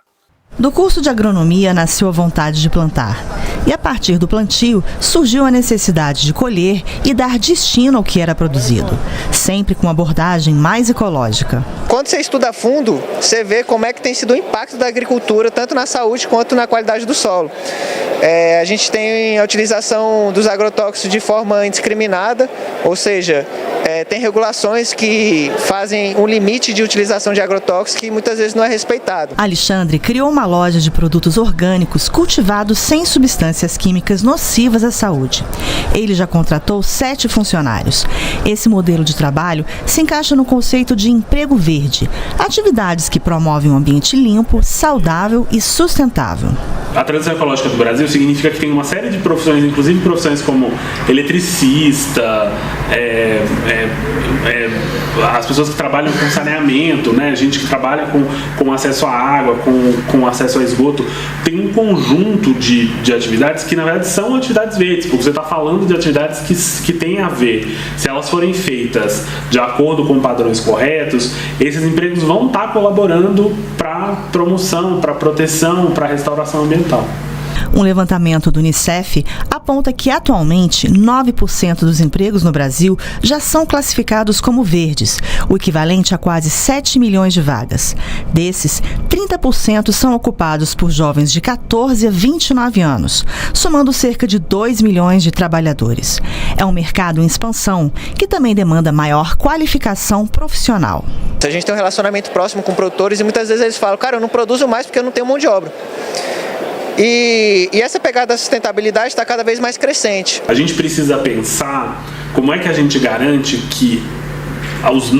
Speaker 23: Do curso de agronomia nasceu a vontade de plantar. E a partir do plantio surgiu a necessidade de colher e dar destino ao que era produzido, sempre com abordagem mais ecológica.
Speaker 24: Quando você estuda a fundo, você vê como é que tem sido o impacto da agricultura, tanto na saúde quanto na qualidade do solo.
Speaker 3: A gente tem a utilização dos agrotóxicos de forma indiscriminada, ou seja, tem regulações que fazem um limite de utilização de agrotóxicos que muitas vezes não é respeitado.
Speaker 23: Alexandre criou uma loja de produtos orgânicos cultivados sem substâncias químicas nocivas à saúde. Ele já contratou 7 funcionários. Esse modelo de trabalho se encaixa no conceito de emprego verde, atividades que promovem um ambiente limpo, saudável e sustentável.
Speaker 5: A transição ecológica do Brasil significa que tem uma série de profissões, inclusive profissões como eletricista, as pessoas que trabalham com saneamento, né? Gente que trabalha com acesso à água, com acesso a esgoto. Tem um conjunto de atividades que, na verdade, são atividades verdes, porque você está falando de atividades que têm a ver. Se elas forem feitas de acordo com padrões corretos, esses empregos vão estar colaborando para promoção, para proteção, para restauração ambiental.
Speaker 23: Um levantamento do Unicef aponta que, atualmente, 9% dos empregos no Brasil já são classificados como verdes, o equivalente a quase 7 milhões de vagas. Desses, 30% são ocupados por jovens de 14 a 29 anos, somando cerca de 2 milhões de trabalhadores. É um mercado em expansão, que também demanda maior qualificação profissional.
Speaker 3: A gente tem um relacionamento próximo com produtores e muitas vezes eles falam, cara, eu não produzo mais porque eu não tenho mão de obra. E essa pegada da sustentabilidade está cada vez mais crescente.
Speaker 5: A gente precisa pensar como é que a gente garante que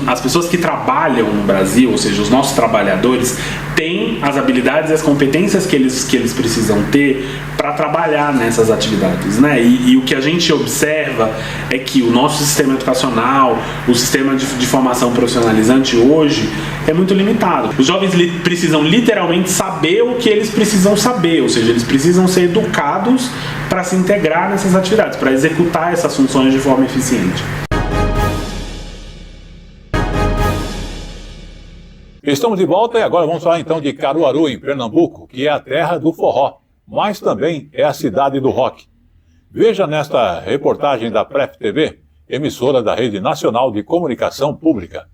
Speaker 5: as pessoas que trabalham no Brasil, ou seja, os nossos trabalhadores, têm as habilidades e as competências que eles precisam ter para trabalhar nessas atividades, né? E o que a gente observa é que o nosso sistema educacional, o sistema de formação profissionalizante hoje é muito limitado. Os jovens precisam literalmente saber o que eles precisam saber, ou seja, eles precisam ser educados para se integrar nessas atividades, para executar essas funções de forma eficiente.
Speaker 2: Estamos de volta e agora vamos falar então de Caruaru, em Pernambuco, que é a terra do forró, mas também é a cidade do rock. Veja nesta reportagem da Pref TV, emissora da Rede Nacional de Comunicação Pública.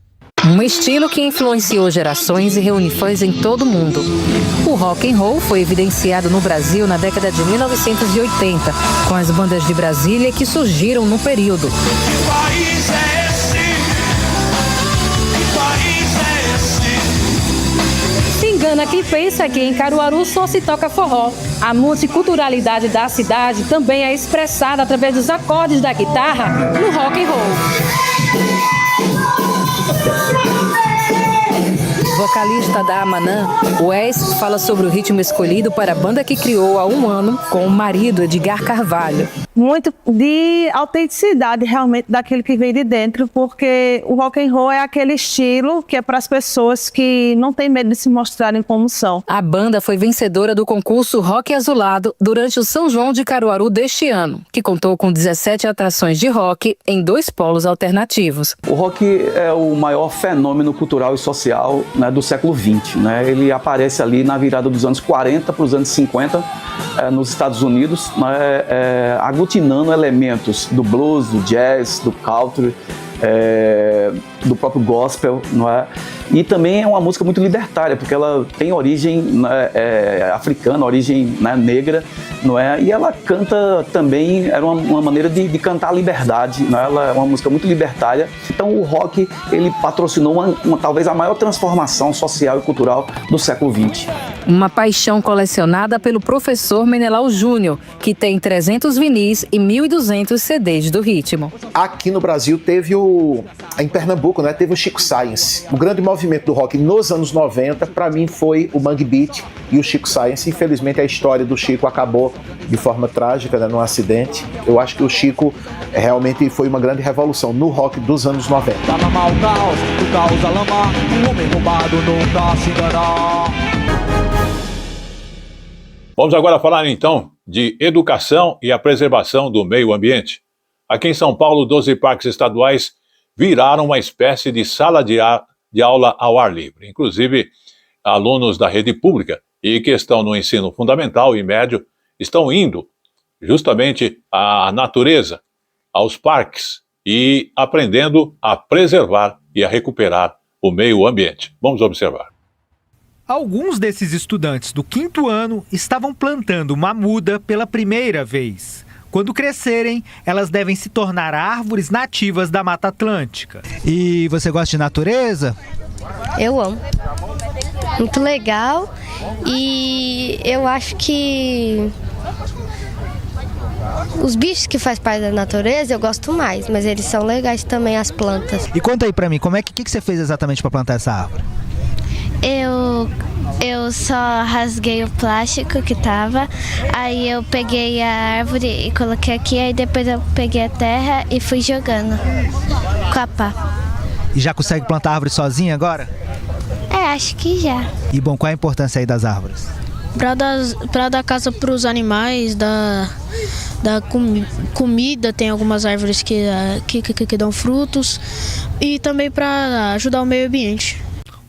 Speaker 6: Um estilo que influenciou gerações e reúne fãs em todo o mundo. O rock and roll foi evidenciado no Brasil na década de 1980, com as bandas de Brasília que surgiram no período. Engana quem pensa que em Caruaru só se toca forró. A multiculturalidade da cidade também é expressada através dos acordes da guitarra no rock and roll. Vocalista da Amanã, Wes fala sobre o ritmo escolhido para a banda que criou há 1 ano com o marido Edgar Carvalho.
Speaker 24: Muito de autenticidade realmente daquilo que vem de dentro, porque o rock and roll é aquele estilo que é para as pessoas que não têm medo de se mostrarem como são.
Speaker 6: A banda foi vencedora do concurso Rock Azulado durante o São João de Caruaru deste ano, que contou com 17 atrações de rock em 2 polos alternativos.
Speaker 25: O rock é o maior fenômeno cultural e social, né, do século XX. Né? Ele aparece ali na virada dos anos 40 para os anos 50 nos Estados Unidos, né, aglutinando elementos do blues, do jazz, do country, do próprio gospel, não é? E também é uma música muito libertária, porque ela tem origem africana, origem, né, negra, não é? E ela canta também, era uma maneira de cantar a liberdade, não é? Ela é uma música muito libertária. Então o rock, ele patrocinou talvez a maior transformação social e cultural do século XX.
Speaker 6: Uma paixão colecionada pelo professor Menelau Júnior, que tem 300 vinis e 1.200 CDs do ritmo.
Speaker 26: Aqui no Brasil teve em Pernambuco, né, teve o Chico Science. O grande movimento do rock nos anos 90, para mim, foi o Mangue Beat e o Chico Science. Infelizmente, a história do Chico acabou de forma trágica, né, num acidente. Eu acho que o Chico realmente foi uma grande revolução no rock dos anos 90.
Speaker 2: Vamos agora falar então de educação e a preservação do meio ambiente. Aqui em São Paulo, 12 parques estaduais viraram uma espécie de sala de aula ao ar livre. Inclusive, alunos da rede pública e que estão no ensino fundamental e médio estão indo justamente à natureza, aos parques e aprendendo a preservar e a recuperar o meio ambiente. Vamos observar.
Speaker 1: Alguns desses estudantes do 5º ano estavam plantando uma muda pela primeira vez. Quando crescerem, elas devem se tornar árvores nativas da Mata Atlântica.
Speaker 4: E você gosta de natureza?
Speaker 8: Eu amo. Muito legal. E eu acho que os bichos que fazem parte da natureza eu gosto mais, mas eles são legais também, as plantas.
Speaker 4: E conta aí pra mim, como é que você fez exatamente para plantar essa árvore?
Speaker 8: Eu só rasguei o plástico que tava, aí eu peguei a árvore e coloquei aqui, aí depois eu peguei a terra e fui jogando com a pá.
Speaker 4: E já consegue plantar árvore sozinha agora?
Speaker 8: Acho que já.
Speaker 4: E bom, qual é a importância aí das árvores?
Speaker 9: Para dar casa para os animais, comida, tem algumas árvores que dão frutos e também para ajudar o meio ambiente.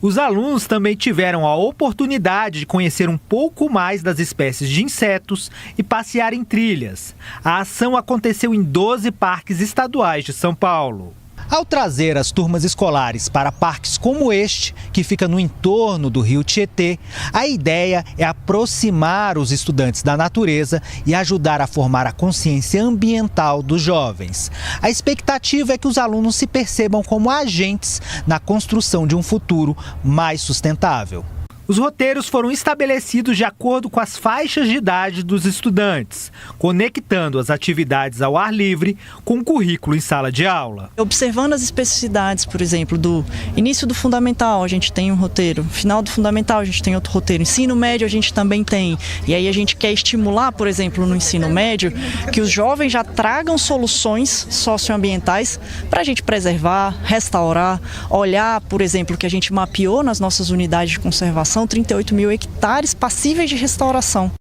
Speaker 1: Os alunos também tiveram a oportunidade de conhecer um pouco mais das espécies de insetos e passear em trilhas. A ação aconteceu em 12 parques estaduais de São Paulo.
Speaker 4: Ao trazer as turmas escolares para parques como este, que fica no entorno do rio Tietê, a ideia é aproximar os estudantes da natureza e ajudar a formar a consciência ambiental dos jovens. A expectativa é que os alunos se percebam como agentes na construção de um futuro mais sustentável.
Speaker 1: Os roteiros foram estabelecidos de acordo com as faixas de idade dos estudantes, conectando as atividades ao ar livre com o currículo em sala de aula.
Speaker 10: Observando as especificidades, por exemplo, do início do fundamental, a gente tem um roteiro, final do fundamental, a gente tem outro roteiro, ensino médio a gente também tem. E aí a gente quer estimular, por exemplo, no ensino médio, que os jovens já tragam soluções socioambientais para a gente preservar, restaurar, olhar, por exemplo, que a gente mapeou nas nossas unidades de conservação, 38 mil hectares passíveis de restauração.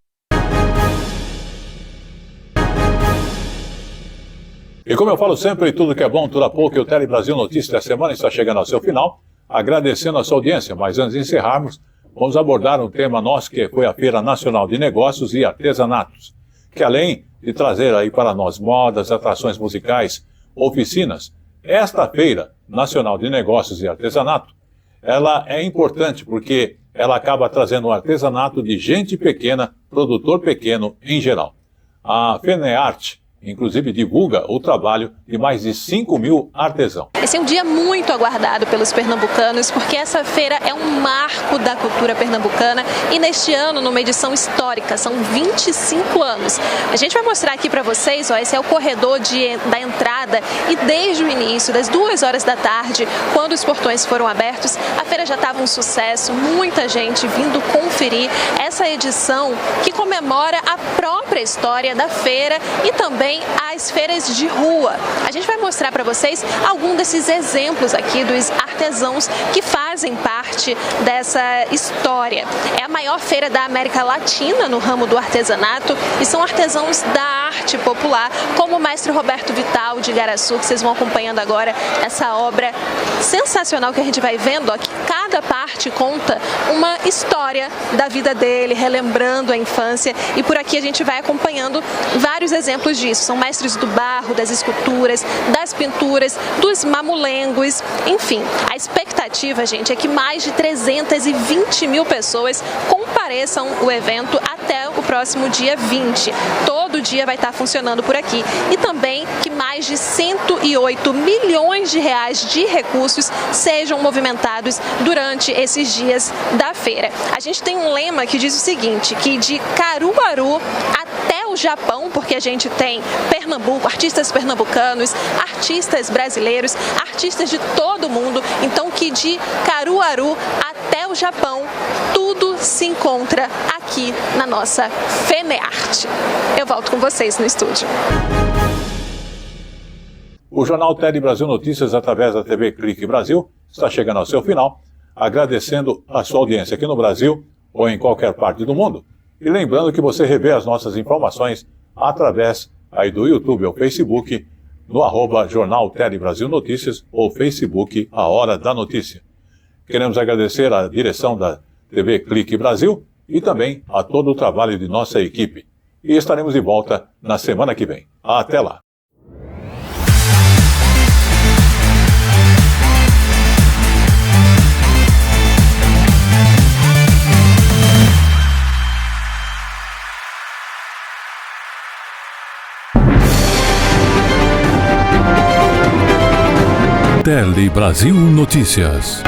Speaker 2: E como eu falo sempre, tudo que é bom, tudo há pouco, o Tele Brasil Notícias da semana está chegando ao seu final, agradecendo a sua audiência. Mas antes de encerrarmos, vamos abordar um tema nosso que foi a Feira Nacional de Negócios e Artesanatos, que além de trazer aí para nós modas, atrações musicais, oficinas, esta Feira Nacional de Negócios e Artesanato, ela é importante porque ela acaba trazendo um artesanato de gente pequena, produtor pequeno em geral. A FENEARTE, inclusive, divulga o trabalho de mais de 5 mil artesãos.
Speaker 11: Esse é um dia muito aguardado pelos pernambucanos, porque essa feira é um marco da cultura pernambucana e neste ano, numa edição histórica, são 25 anos. A gente vai mostrar aqui para vocês, esse é o corredor da entrada e desde o início, das 2 horas da tarde, quando os portões foram abertos, a feira já estava um sucesso, muita gente vindo conferir essa edição que comemora a própria história da feira e também as feiras de rua. A gente vai mostrar para vocês algum desses exemplos aqui dos artesãos que fazem parte dessa história. É a maior feira da América Latina no ramo do artesanato e são artesãos da arte popular, como o mestre Roberto Vital de Igaraçu, que vocês vão acompanhando agora essa obra sensacional que a gente vai vendo, que cada parte conta uma história da vida dele, relembrando a infância, e por aqui a gente vai acompanhando vários exemplos disso. São mestres do barro, das esculturas, das pinturas, dos mamulengos, enfim. A expectativa, gente, é que mais de 320 mil pessoas compareçam o evento até o próximo dia 20. Todo dia vai estar funcionando por aqui. E também que mais de 108 milhões de reais de recursos sejam movimentados durante esses dias da feira. A gente tem um lema que diz o seguinte, que de Caruaru até o Japão, porque a gente tem Pernambuco, artistas pernambucanos, artistas brasileiros, artistas de todo mundo, então que de Caruaru até o Japão, tudo se encontra aqui na nossa FENEARTE. Eu volto com vocês no estúdio.
Speaker 2: O Jornal Tele Brasil Notícias, através da TV Clique Brasil, está chegando ao seu final, agradecendo a sua audiência aqui no Brasil ou em qualquer parte do mundo. E lembrando que você revê as nossas informações através aí do YouTube ou Facebook, no @Jornal Tele Brasil Notícias ou Facebook A Hora da Notícia. Queremos agradecer à direção da TV Clique Brasil e também a todo o trabalho de nossa equipe. E estaremos de volta na semana que vem. Até lá!
Speaker 7: Tele Brasil Notícias.